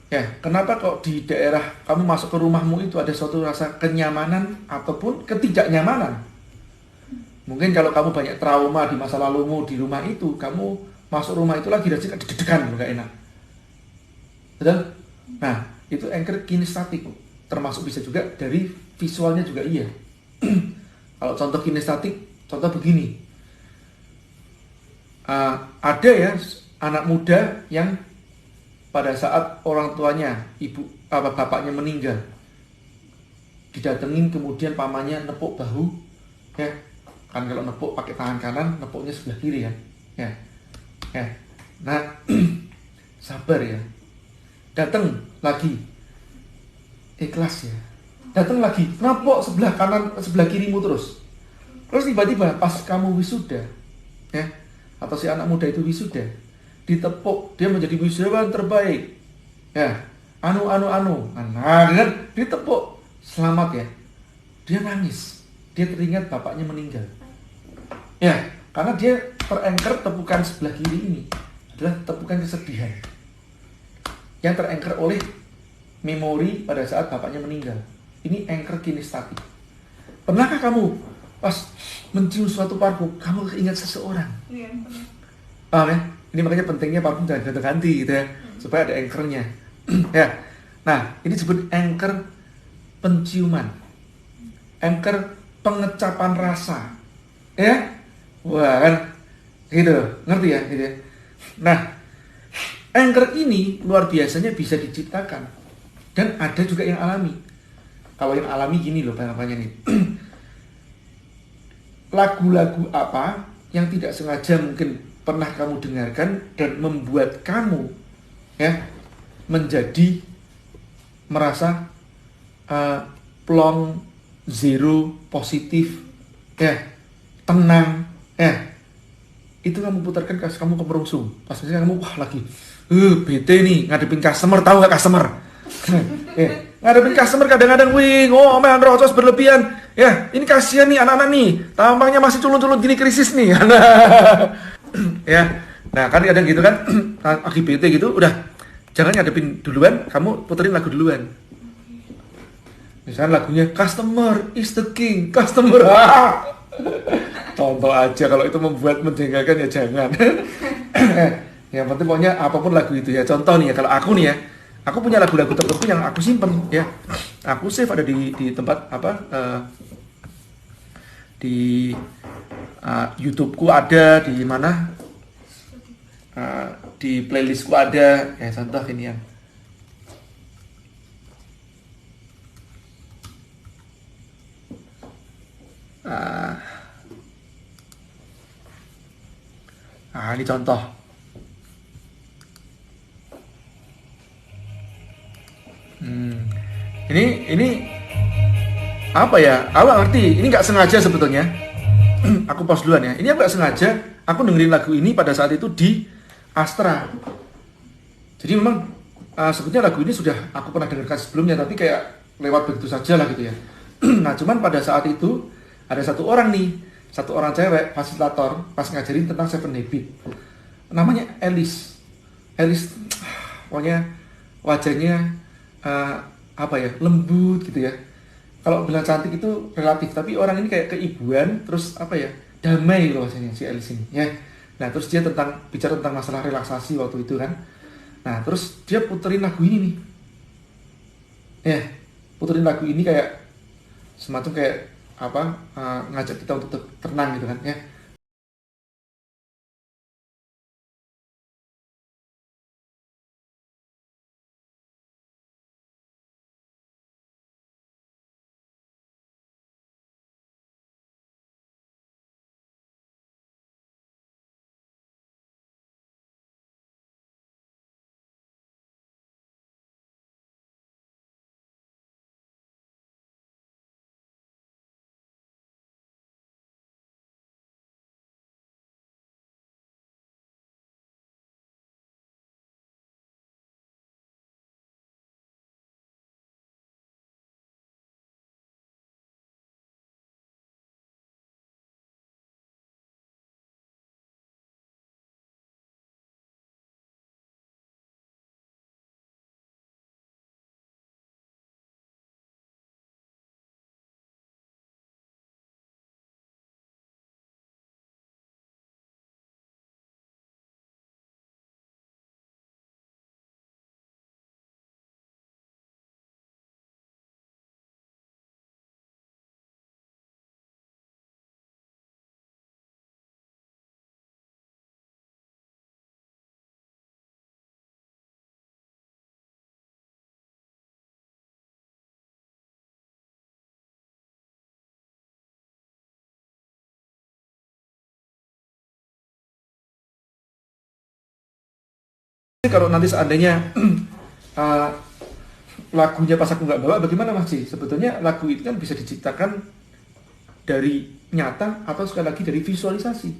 ya, kenapa kok di daerah kamu masuk ke rumahmu itu ada suatu rasa kenyamanan ataupun ketidaknyamanan? Mungkin kalau kamu banyak trauma di masa lalumu di rumah itu, kamu masuk rumah itu lagi rasanya deg-degan, nggak enak. Betul? Nah, itu anchor kinestetik. Termasuk bisa juga dari visualnya juga iya. Kalau contoh kinestetik, contoh begini. Ada ya anak muda yang pada saat orang tuanya, bapaknya meninggal, didatengin kemudian pamannya nepuk bahu, ya. Kan kalau nepuk pakai tangan kanan, nepuknya sebelah kiri ya. Ya. Nah, sabar ya. Datang lagi. Ikhlas ya. Datang lagi, nepuk sebelah kanan, sebelah kirimu terus. Terus tiba-tiba pas kamu wisuda, ya, atau si anak muda itu wisuda, ditepuk, dia menjadi wisudawan terbaik, ya, nah dengan ditepuk, selamat ya, dia nangis, dia teringat bapaknya meninggal, ya, karena dia terengker tepukan sebelah kiri ini adalah tepukan kesedihan yang terengker oleh memori pada saat bapaknya meninggal. Ini anchor kinestatik. Pernahkah kamu pas mencium suatu parfum, kamu ingat seseorang? Iya. Paham ya? Ini makanya pentingnya parfum jangan ganti-ganti gitu ya, supaya ada anchornya. Ya. Nah, ini disebut anchor penciuman, anchor pengecapan rasa, ya. Wah kan, gitu, ngerti ya? Gitu ya. Nah, anchor ini luar biasanya bisa diciptakan dan ada juga yang alami. Kalau yang alami gini loh pengapaannya nih. Lagu-lagu apa yang tidak sengaja mungkin pernah kamu dengarkan dan membuat kamu ya menjadi merasa plong, zero, positif, ya, tenang, ya. Itu kamu putarkan pas kamu kemerungsung. Pas misalnya kamu wah lagi bete nih ngadepin customer, tahu nggak customer? Ngadepin customer kadang-kadang ngomel rocos berlebihan. Ya, ini kasihan nih anak-anak nih, tampangnya masih culun-culun gini krisis nih. Ya. Nah, kan kadang gitu kan, lagi bete gitu, udah jangan ngadepin duluan, kamu puterin lagu duluan. Misalnya lagunya Customer is the King, Customer. Contoh aja, kalau itu membuat menjengkelkan ya jangan. Yang penting pokoknya apapun lagu itu ya. Contoh nih ya, kalau aku nih ya, aku punya lagu-lagu tertentu yang aku simpen ya. Aku save ada di tempat apa? Di YouTube-ku ada, di mana? Di playlistku ada. Ya contoh ini yang ini contoh. Ini apa ya? Aku gak ngerti. Ini nggak sengaja sebetulnya. Aku pause duluan ya. Ini aku nggak sengaja. Aku dengerin lagu ini pada saat itu di Astra. Jadi memang sebetulnya lagu ini sudah aku pernah dengarkan sebelumnya, tapi kayak lewat begitu saja lah gitu ya. Nah, cuman pada saat itu ada satu orang cewek fasilitator pas ngajarin tentang Seven Habits. Namanya Alice, pokoknya wajahnya apa ya, lembut gitu ya. Kalau bilang cantik itu relatif, tapi orang ini kayak keibuan, terus apa ya, damai gitu wajahnya si Alice ini ya. Nah, terus dia bicara tentang masalah relaksasi waktu itu kan. Nah, terus dia puterin lagu ini nih. Ya, puterin lagu ini kayak semacam kayak apa, ngajak kita untuk tenang gitu kan ya. Kalau nanti seandainya lagunya pas aku nggak bawa, bagaimana Mas Ci? Sebetulnya lagu itu kan bisa diciptakan dari nyata atau sekali lagi dari visualisasi.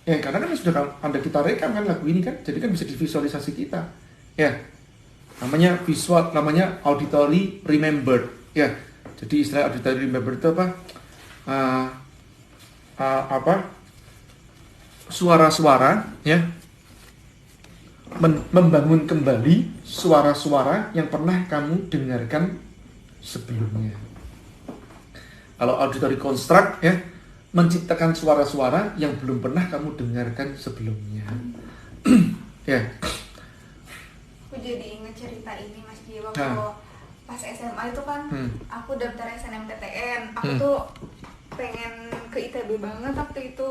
Ya, karena kan sudah Anda kita rekam kan lagu ini kan, jadi kan bisa divisualisasi kita. Ya, namanya visual, namanya auditory remembered. Ya, jadi istilah auditory remembered itu apa? Suara-suara, ya, membangun kembali suara-suara yang pernah kamu dengarkan sebelumnya. Kalau auditory construct, ya, menciptakan suara-suara yang belum pernah kamu dengarkan sebelumnya. Ya. Aku jadi inget cerita ini Mas Ji, waktu pas SMA itu kan aku daftar SNMPTN. Aku tuh pengen ke ITB banget waktu itu.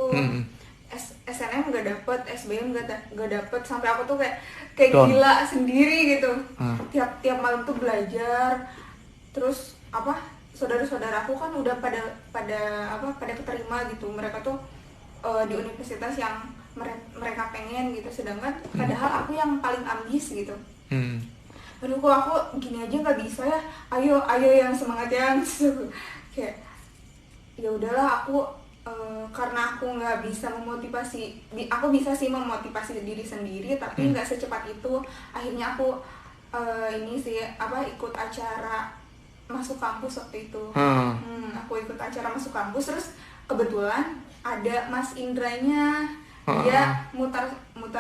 SNM gak dapet, SBM gak dapet, sampai aku tuh kayak gila sendiri gitu. Tiap malam tuh belajar. Terus saudara-saudaraku kan udah pada keterima gitu. Mereka tuh di universitas yang mereka pengen gitu, sedangkan padahal aku yang paling ambis gitu. Aduh, kok aku gini aja nggak bisa ya, ayo yang semangat yang kayak ya udahlah, aku karena aku nggak bisa memotivasi, aku bisa sih memotivasi diri sendiri tapi nggak secepat itu. Akhirnya aku ikut acara masuk kampus waktu itu. Aku ikut acara masuk kampus, terus kebetulan ada Mas Indranya, dia mutar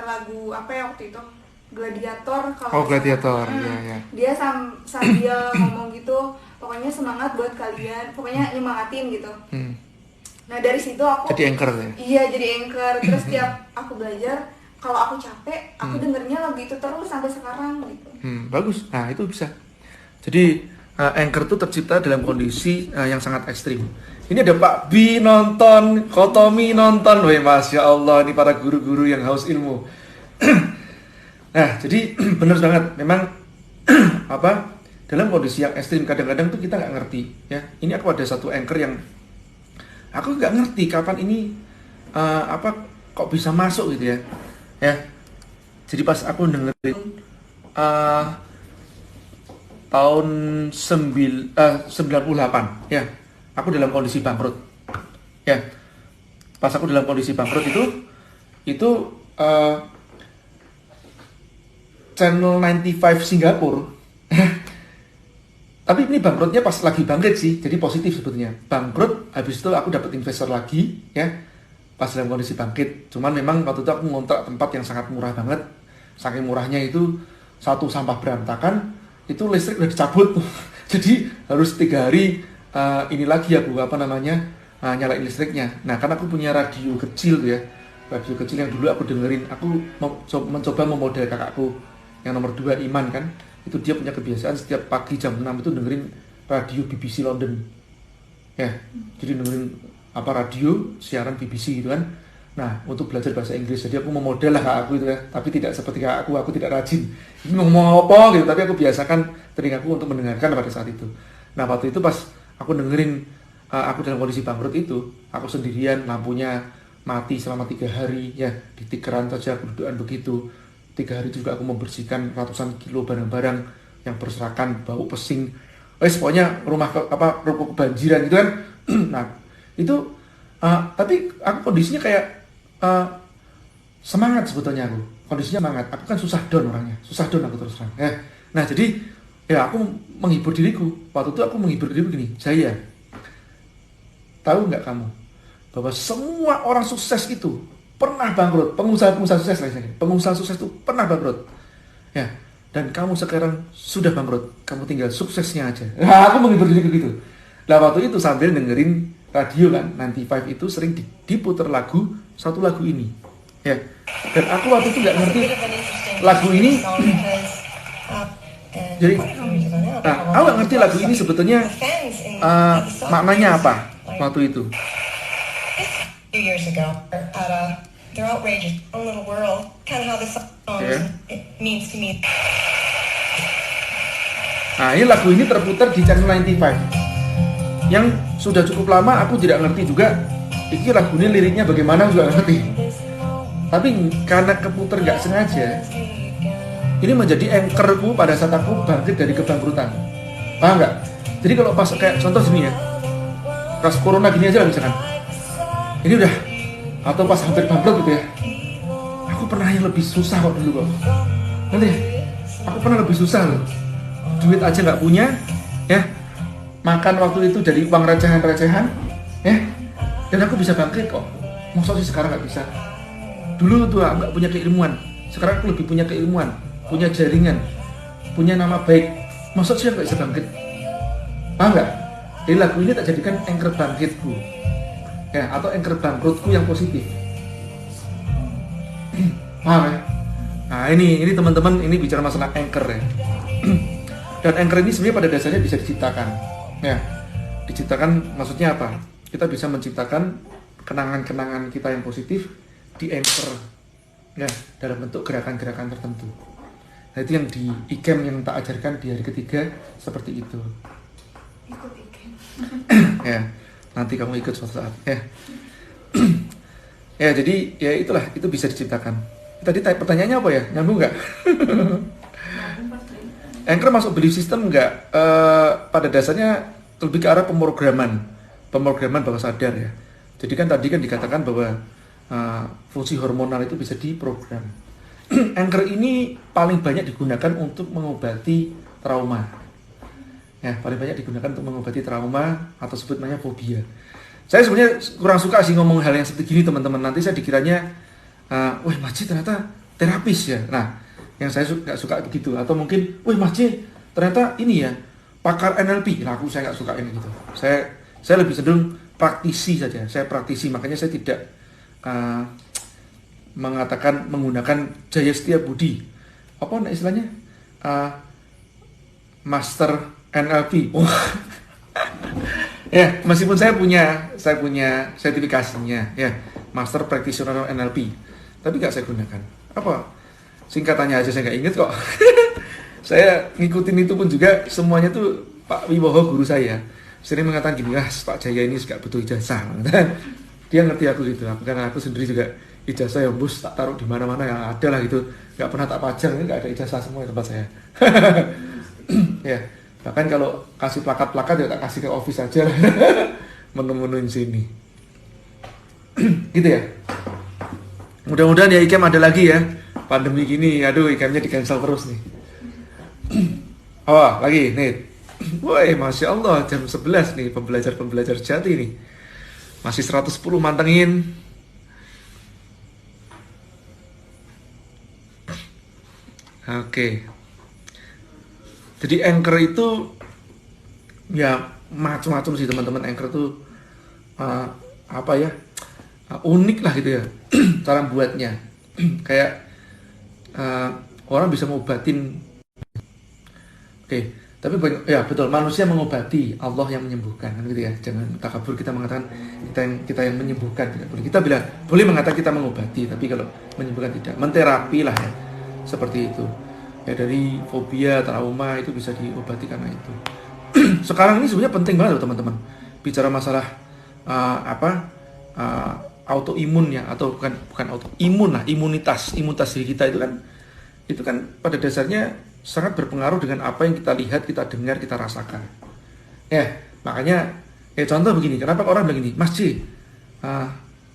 lagu apa ya waktu itu, Gladiator kalau Gladiator, ya. Dia sambil ngomong gitu, pokoknya semangat buat kalian, pokoknya nyemangatin gitu. Nah dari situ aku jadi anchor ya? Iya, jadi anchor. Terus tiap aku belajar, kalau aku capek, aku dengernya lagu itu terus sampai sekarang gitu. Bagus, nah itu bisa. Jadi anchor itu tercipta dalam kondisi yang sangat ekstrim. Ini ada Pak B nonton, Kotomi nonton, weh, Masya Allah, ini para guru-guru yang haus ilmu. Nah, jadi benar banget, memang dalam kondisi yang ekstrim kadang-kadang tuh kita nggak ngerti, ya. Ini aku ada satu anchor yang aku nggak ngerti kapan ini kok bisa masuk gitu ya, ya. Jadi pas aku dengerin tahun 98, ya, aku dalam kondisi bangkrut, ya. Pas aku dalam kondisi bangkrut itu Channel 95 Singapura. Tapi ini bangkrutnya pas lagi bangkit sih, jadi positif sebetulnya. Bangkrut, habis itu aku dapat investor lagi, ya, pas dalam kondisi bangkit. Cuman memang waktu itu aku ngontrak tempat yang sangat murah banget. Saking murahnya itu, satu sampah berantakan, itu listrik udah dicabut. Jadi harus 3 hari ini lagi aku nyalain listriknya. Nah, kan aku punya radio kecil tuh ya, radio kecil yang dulu aku dengerin. Aku mencoba memodel kakakku yang nomor 2, Iman kan. Itu dia punya kebiasaan setiap pagi jam 6 itu dengerin radio BBC London, ya. Jadi dengerin radio siaran BBC gitu kan. Nah, untuk belajar bahasa Inggris, jadi aku memodel lah kakakku itu ya, tapi tidak seperti kakakku tidak rajin. Ini ngomong apa gitu, tapi aku biasakan telingaku untuk mendengarkan pada saat itu. Nah, waktu itu pas aku dengerin, aku dalam kondisi bangkrut itu, aku sendirian, lampunya mati selama 3 hari, ya, di tikeran saja kedudukan begitu. 3 hari juga aku membersihkan ratusan kilo barang-barang yang berserakan, bau pesing. Pokoknya ruko kebanjiran gitu kan. Nah, itu tapi aku kondisinya kayak semangat sebetulnya aku. Kondisinya semangat. Aku kan susah down orangnya. Susah down aku terus terang. Nah, jadi ya aku menghibur diriku. Waktu itu aku menghibur diriku begini, Jaya, tahu nggak kamu bahwa semua orang sukses itu pernah bangkrut, pengusaha sukses lah, pengusaha sukses itu pernah bangkrut, ya. Dan kamu sekarang sudah bangkrut, kamu tinggal suksesnya aja. Nah, aku menghibur diri gitu. Nah, waktu itu sambil dengerin radio kan, 95 itu sering diputar satu lagu ini, ya. Dan aku waktu itu nggak ngerti lagu ini. Jadi, aku nggak ngerti lagu ini sebetulnya maknanya apa waktu itu. They're outrageous. A little world. Kind of how this song it means to me. Nah, ini lagu ini terputar di Channel 95. Yang sudah cukup lama aku tidak ngerti juga. Ini lagu ini liriknya bagaimana juga ngerti. Tapi karena keputar nggak sengaja, ini menjadi anchorku pada saat aku bangkit dari kebangkrutan. Paham nggak? Jadi kalau pas kayak contoh sini ya, pas corona gini aja lah misalkan. Ini udah atau pas hampir bangkrut gitu ya, aku pernah yang lebih susah kok dulu kok. Nanti aku pernah lebih susah loh, duit aja nggak punya ya, makan waktu itu dari uang recehan-recehan ya, dan aku bisa bangkit kok. Maksudnya sekarang nggak bisa. Dulu tuh aku nggak punya keilmuan, sekarang aku lebih punya keilmuan, punya jaringan, punya nama baik. Maksudnya nggak bisa bangkit, paham nggak? Jadi lagu ini tak jadikan anchor bangkitku ya, atau anchor bangkrutku yang positif. Paham ya? Nah ini teman-teman, ini bicara masalah anchor ya. Dan anchor ini sebenarnya pada dasarnya bisa diciptakan ya. Diciptakan maksudnya apa? Kita bisa menciptakan kenangan-kenangan kita yang positif di anchor ya, dalam bentuk gerakan-gerakan tertentu. Nah itu yang di IKEM yang tak ajarkan di hari ketiga seperti itu. Ikut IKEM. Ya, nanti kamu ikut suatu saat ya. Ya jadi ya itulah, itu bisa diciptakan. Tadi pertanyaannya apa ya? Nyambung nggak? Anchor masuk belief system nggak? Pada dasarnya lebih ke arah pemrograman bawah sadar ya. Jadi kan tadi kan dikatakan bahwa fungsi hormonal itu bisa diprogram. Anchor ini paling banyak digunakan untuk mengobati trauma. Ya, paling banyak digunakan untuk mengobati trauma atau sebut namanya fobia. Saya sebenarnya kurang suka sih ngomong hal yang seperti gini teman-teman. Nanti saya dikiranya, wah Mas J ternyata terapis ya. Nah, yang saya nggak suka begitu. Atau mungkin, wah Mas J ternyata ini ya pakar NLP. Nah, saya nggak suka ini gitu. Saya lebih cenderung praktisi saja. Saya praktisi, makanya saya tidak menggunakan Jaya Setia Budi. Apa istilahnya? Master NLP. Oh. Ya, meskipun saya punya sertifikasinya ya, Master Practitioner NLP. Tapi nggak saya gunakan. Apa? Singkatannya aja saya nggak inget kok. Saya ngikutin itu pun juga semuanya tuh Pak Wibowo guru saya. Sering mengatakan gini, Pak Jaya ini nggak butuh ijazah. Dia ngerti aku gitu, karena aku sendiri juga ijazah yang bus tak taruh di mana-mana yang ada lah gitu, nggak pernah tak pajang, ini nggak ada ijazah semua di tempat saya. Ya, bahkan kalau kasih plakat-plakat ya tak kasih ke office aja, menu-menuin sini. Gitu ya. Mudah-mudahan ya IKEM ada lagi ya. Pandemi gini, aduh IKEM-nya di cancel terus nih. Oh, lagi nih. Woi, Masya Allah, jam 11 nih, pembelajar jati nih. Masih 110 mantengin. Oke. Jadi anchor itu ya macam-macam sih teman-teman. Anchor itu apa ya? Unik lah gitu ya. Cara buatnya. Kayak orang bisa ngobatin. Oke. Tapi ya betul, manusia mengobati, Allah yang menyembuhkan kan gitu ya. Jangan takabur kita mengatakan kita yang menyembuhkan, tidak boleh. Kita bilang boleh mengatakan kita mengobati, tapi kalau menyembuhkan tidak. Menterapi lah ya. Seperti itu. Ya dari fobia, trauma itu bisa diobati karena itu. Sekarang ini sebenarnya penting banget loh teman-teman. Bicara masalah autoimun ya, atau bukan autoimun lah, imunitas diri kita itu kan pada dasarnya sangat berpengaruh dengan apa yang kita lihat, kita dengar, kita rasakan. Ya, makanya contoh begini, kenapa orang bilang gini, Mas J,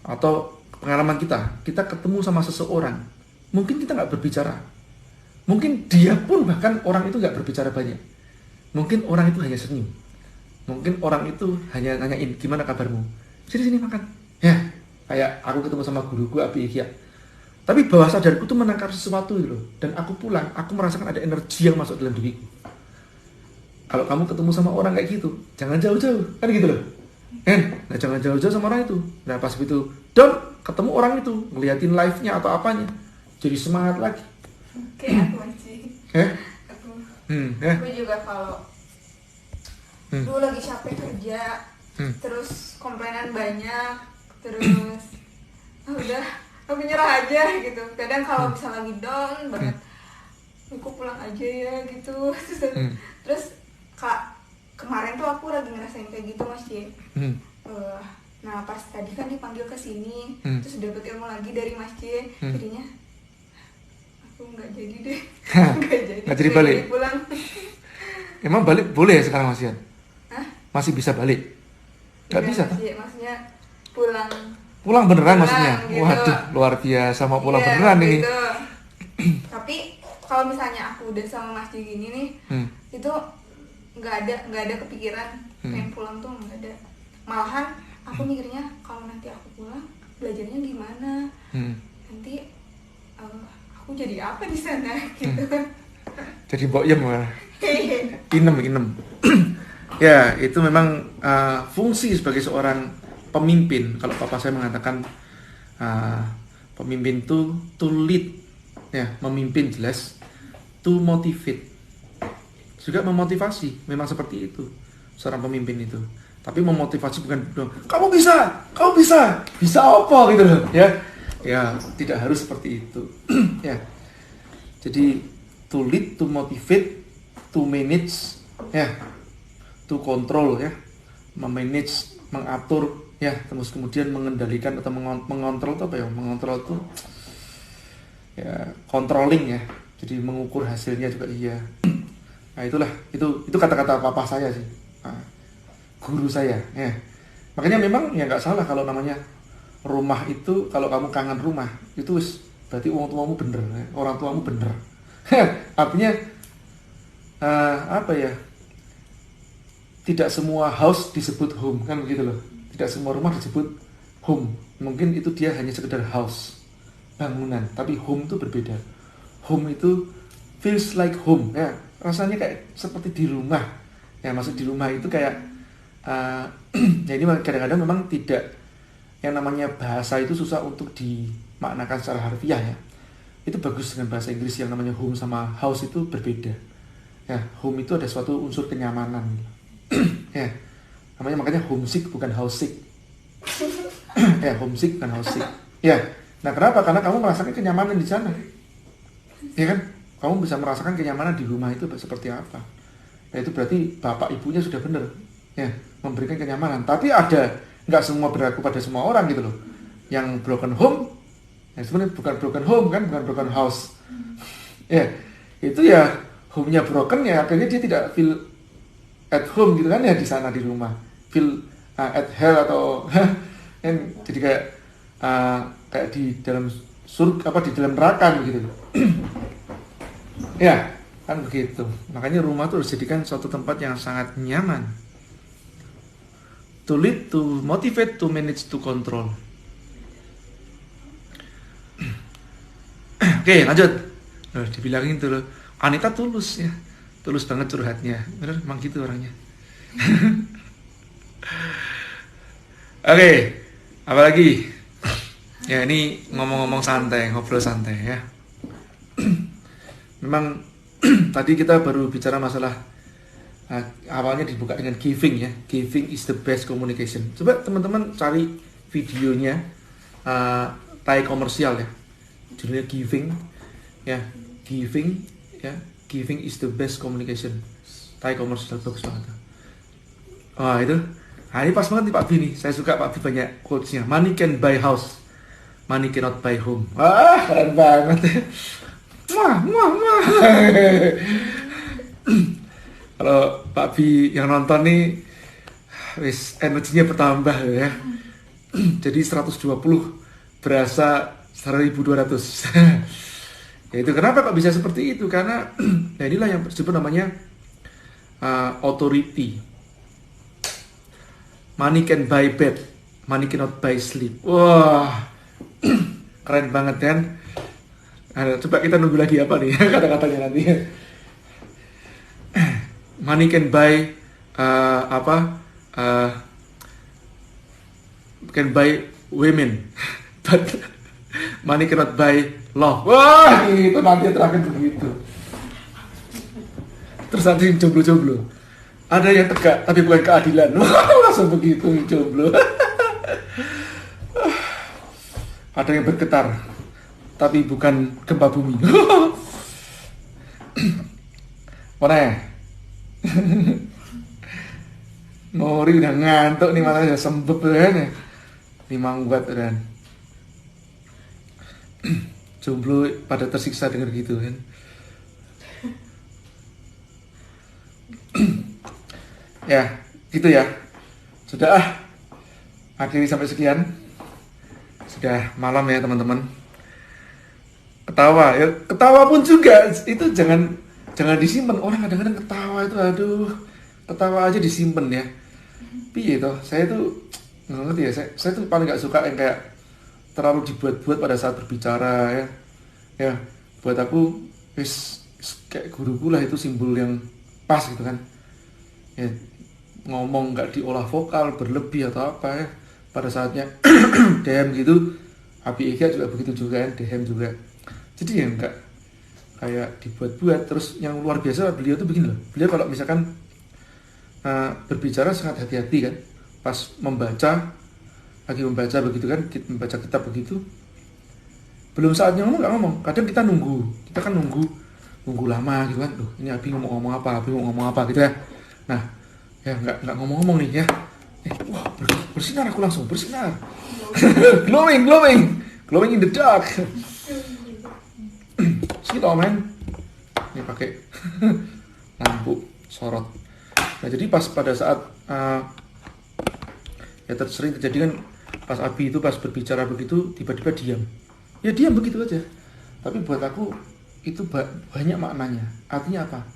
atau pengalaman kita ketemu sama seseorang, mungkin kita nggak berbicara, mungkin dia pun bahkan orang itu nggak berbicara banyak, mungkin orang itu hanya senyum, mungkin orang itu hanya nanyain gimana kabarmu, sini makan, ya, kayak aku ketemu sama guruku Abi Ikhya. Tapi bawah sadarku tuh menangkap sesuatu gitu loh. Dan aku pulang, aku merasakan ada energi yang masuk dalam diriku. Kalau kamu ketemu sama orang kayak gitu, jangan jauh-jauh, kan gitu loh. Nah jangan jauh-jauh sama orang itu. Nah pas itu ketemu orang itu, ngeliatin live-nya atau apanya, jadi semangat lagi. Oke, aku masih. Aku juga kalau dulu lagi capek kerja, terus komplainan banyak, terus udah aku nyerah aja gitu. Kadang kalau misalnya lagi down banget, aku pulang aja ya gitu. Terus kemarin tuh aku lagi ngerasain kayak gitu Mas J. Nah pas tadi kan dipanggil ke sini, terus dapet ilmu lagi dari Mas J. Jadinya aku nggak jadi deh. Nggak jadi balik. Pulang. Emang balik boleh ya sekarang Mas Ian? Hah? Masih bisa balik? Nggak bisa kan? Maksudnya pulang Pulang beneran Pulang, maksudnya? gitu. Waduh, luar biasa, mau pulang Iya, beneran ini. gitu. Tapi kalau misalnya aku udah sama Mas J gini nih, itu nggak ada kepikiran pengen pulang tuh, nggak ada. Malahan aku mikirnya kalau nanti aku pulang belajarnya gimana, nanti aku jadi apa di sana gitu. Jadi boyem lah. Inem. Ya, itu memang fungsi sebagai seorang pemimpin. Kalau papa saya mengatakan pemimpin itu to lead, ya, memimpin jelas, to motivate, juga memotivasi. Memang seperti itu seorang pemimpin itu. Tapi memotivasi bukan kamu bisa apa gitu loh, ya. Ya, tidak harus seperti itu. Ya. Jadi to lead, to motivate, to manage, ya, to control, ya, memanage, mengatur, ya, terus kemudian mengendalikan atau mengontrol itu apa ya? Mengontrol itu ya controlling, ya. Jadi mengukur hasilnya juga iya. Nah, itu kata-kata papa saya sih. Guru saya, ya. Makanya memang ya nggak salah kalau namanya rumah itu, kalau kamu kangen rumah itu berarti orang tuamu bener, ya. Orang tuamu bener. Artinya apa ya? Tidak semua house disebut home, kan begitu loh. Tidak semua rumah disebut home. Mungkin itu dia hanya sekedar house, bangunan. Tapi home itu berbeda. Home itu feels like home, ya. Rasanya kayak seperti di rumah. Ya, maksud di rumah itu kayak ya ini kadang-kadang memang tidak, yang namanya bahasa itu susah untuk dimaknakan secara harfiah, ya. Itu bagus dengan bahasa Inggris yang namanya home sama house itu berbeda. Ya, home itu ada suatu unsur kenyamanan. Ya, namanya makanya homesick bukan housesick. Ya, homesick bukan housesick. Ya, nah kenapa? Karena kamu merasakan kenyamanan di sana. Ya kan? Kamu bisa merasakan kenyamanan di rumah itu seperti apa. Nah, itu berarti bapak ibunya sudah benar, ya, memberikan kenyamanan. Tapi nggak semua berlaku pada semua orang gitu loh. Yang broken home, ya sebenarnya bukan broken home kan, bukan broken house. Ya, itu ya home-nya broken, ya akhirnya dia tidak feel at home gitu kan, ya di sana di rumah. Feel at hell atau kan jadi kayak di dalam surga, apa di dalam neraka gitu. Ya, kan begitu. Makanya rumah itu harus dijadikan suatu tempat yang sangat nyaman. To lead, to motivate, to manage, to control. Oke, lanjut. Dibilangin tuh loh, Anita tulus, ya. Tulus banget curhatnya. Bener, emang gitu orangnya. Oke, apalagi? Ya, ini ngomong-ngomong santai, ngobrol santai, ya. Memang tadi kita baru bicara masalah awalnya dibuka dengan giving, ya. Giving is the best communication. Coba teman-teman cari videonya Thai komersial, ya. Judulnya giving, ya. Giving, ya. Giving is the best communication. Thai komersial, bagus banget. Wah, itu. Nah, ini pas banget nih Pak B nih. Saya suka Pak B banyak quotes-nya. Money can buy house, money cannot buy home. Wah, keren banget ya. Kalau Pak B yang nonton nih, wis energinya bertambah ya. Jadi 120 berasa 1.200. Ya itu kenapa kok bisa seperti itu? Karena ya inilah yang disebut namanya authority. Money can buy bed, money cannot buy sleep. Wah, keren banget kan? Nah, coba kita nunggu lagi apa nih kata-katanya nanti. Money can buy can buy women, but money cannot buy love. Wah, itu nanti terakhir begitu. Terus nanti jomblo-jomblo. Ada yang tegak tapi bukan keadilan. Langsung begitu jomblo. Ada yang bergetar tapi bukan gempa bumi. Mana ya? Nori udah ngantuk nih, malah udah sembep kan. Ini mangguat dan jomblo pada tersiksa dengar gitu kan. Ya, gitu ya. Sudah akhiri sampai sekian. Sudah malam ya teman-teman. Ketawa ya, ketawa pun juga itu jangan disimpan. Orang kadang-kadang ketawa itu, aduh, ketawa aja disimpan ya. Piye toh, saya tuh nggak ngerti ya. Saya tuh paling nggak suka yang kayak terlalu dibuat-buat pada saat berbicara ya. Ya, buat aku kayak guruku lah itu simbol yang pas gitu kan. Ya, ngomong nggak diolah vokal berlebih atau apa ya. Pada saatnya DM gitu, Abi Ega juga begitu juga kan, DM juga. Jadi ya enggak kayak dibuat-buat. Terus yang luar biasa beliau tuh begini loh. Beliau kalau misalkan berbicara sangat hati-hati kan. Pas lagi membaca begitu kan, membaca kitab begitu. Belum saatnya ngomong nggak ngomong. Kadang kita kan nunggu lama gitu kan. Duh, ini Abi ngomong apa gitu ya. Nah, ya nggak ngomong-ngomong nih ya. Wah, bersinar aku langsung, bersinar. glowing in the dark. Sini tau men, ini pakai lampu sorot. Nah jadi pas pada saat ya sering terjadi kan, pas Abi itu pas berbicara begitu tiba-tiba diam. Ya diam begitu aja. Tapi buat aku itu banyak maknanya. Artinya apa?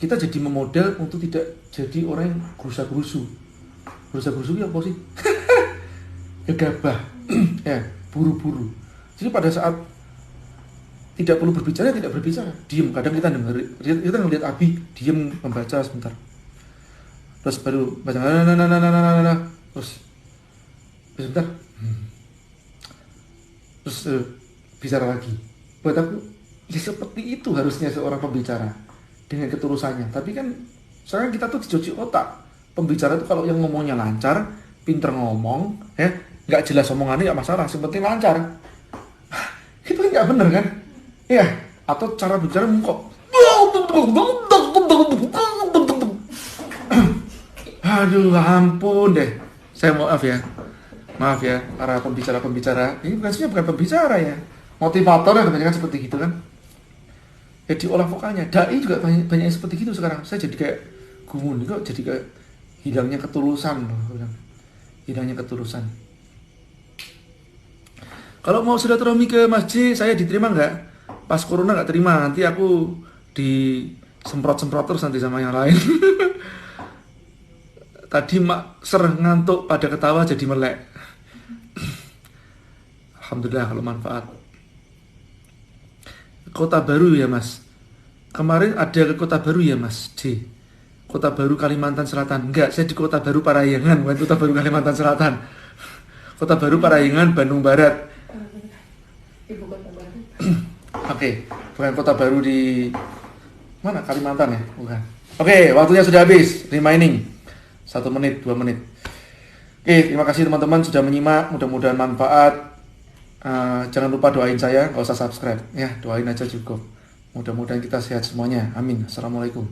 Kita jadi memodel untuk tidak jadi orang yang gerusa-gerusu. Gerusa-gerusu ya apa sih? Gegabah, ya buru-buru. Jadi pada saat tidak perlu berbicara, tidak berbicara, diem. Kadang kita ngelihat Abi diem membaca sebentar, terus baru baca terus sebentar, terus bicara lagi. Buat aku ya seperti itu harusnya seorang pembicara dengan ketulusannya. Tapi kan sekarang kita tuh dicuci otak. Pembicara itu kalau yang ngomongnya lancar, pinter ngomong, ya nggak jelas omongannya nggak masalah, yang penting lancar. Itu kan nggak bener kan? Ya, atau cara bicara mungkok. Aduh, ampun deh. Saya maaf ya para pembicara. Ini bukan pembicara ya, motivator ya kebanyakan seperti gitu kan. Ya diolah vokalnya. Dai juga banyak yang seperti gitu sekarang. Saya jadi kayak gumun, kok jadi kayak hilangnya ketulusan loh. Hilangnya ketulusan. Kalau mau silaturahmi ke masjid, saya diterima nggak? Pas corona nggak terima, nanti aku disemprot-semprot terus nanti sama yang lain. Tadi mak ngantuk pada ketawa jadi melek. Alhamdulillah kalau manfaat. Kota Baru ya Mas. Kemarin ada ke Kota Baru ya Mas D. Kota Baru Kalimantan Selatan. Enggak, saya di Kota Baru Parahyangan, bukan Kota Baru Kalimantan Selatan. Kota Baru Parahyangan, Bandung Barat. Ibu kota baru. Oke, bukan Kota Baru di mana? Kalimantan ya? Bukan. Oke, waktunya sudah habis. Remaining 1 menit, 2 menit. Oke, terima kasih teman-teman sudah menyimak. Mudah-mudahan manfaat. Jangan lupa doain saya, nggak usah subscribe ya, doain aja cukup. Mudah-mudahan kita sehat semuanya. Amin. Assalamualaikum.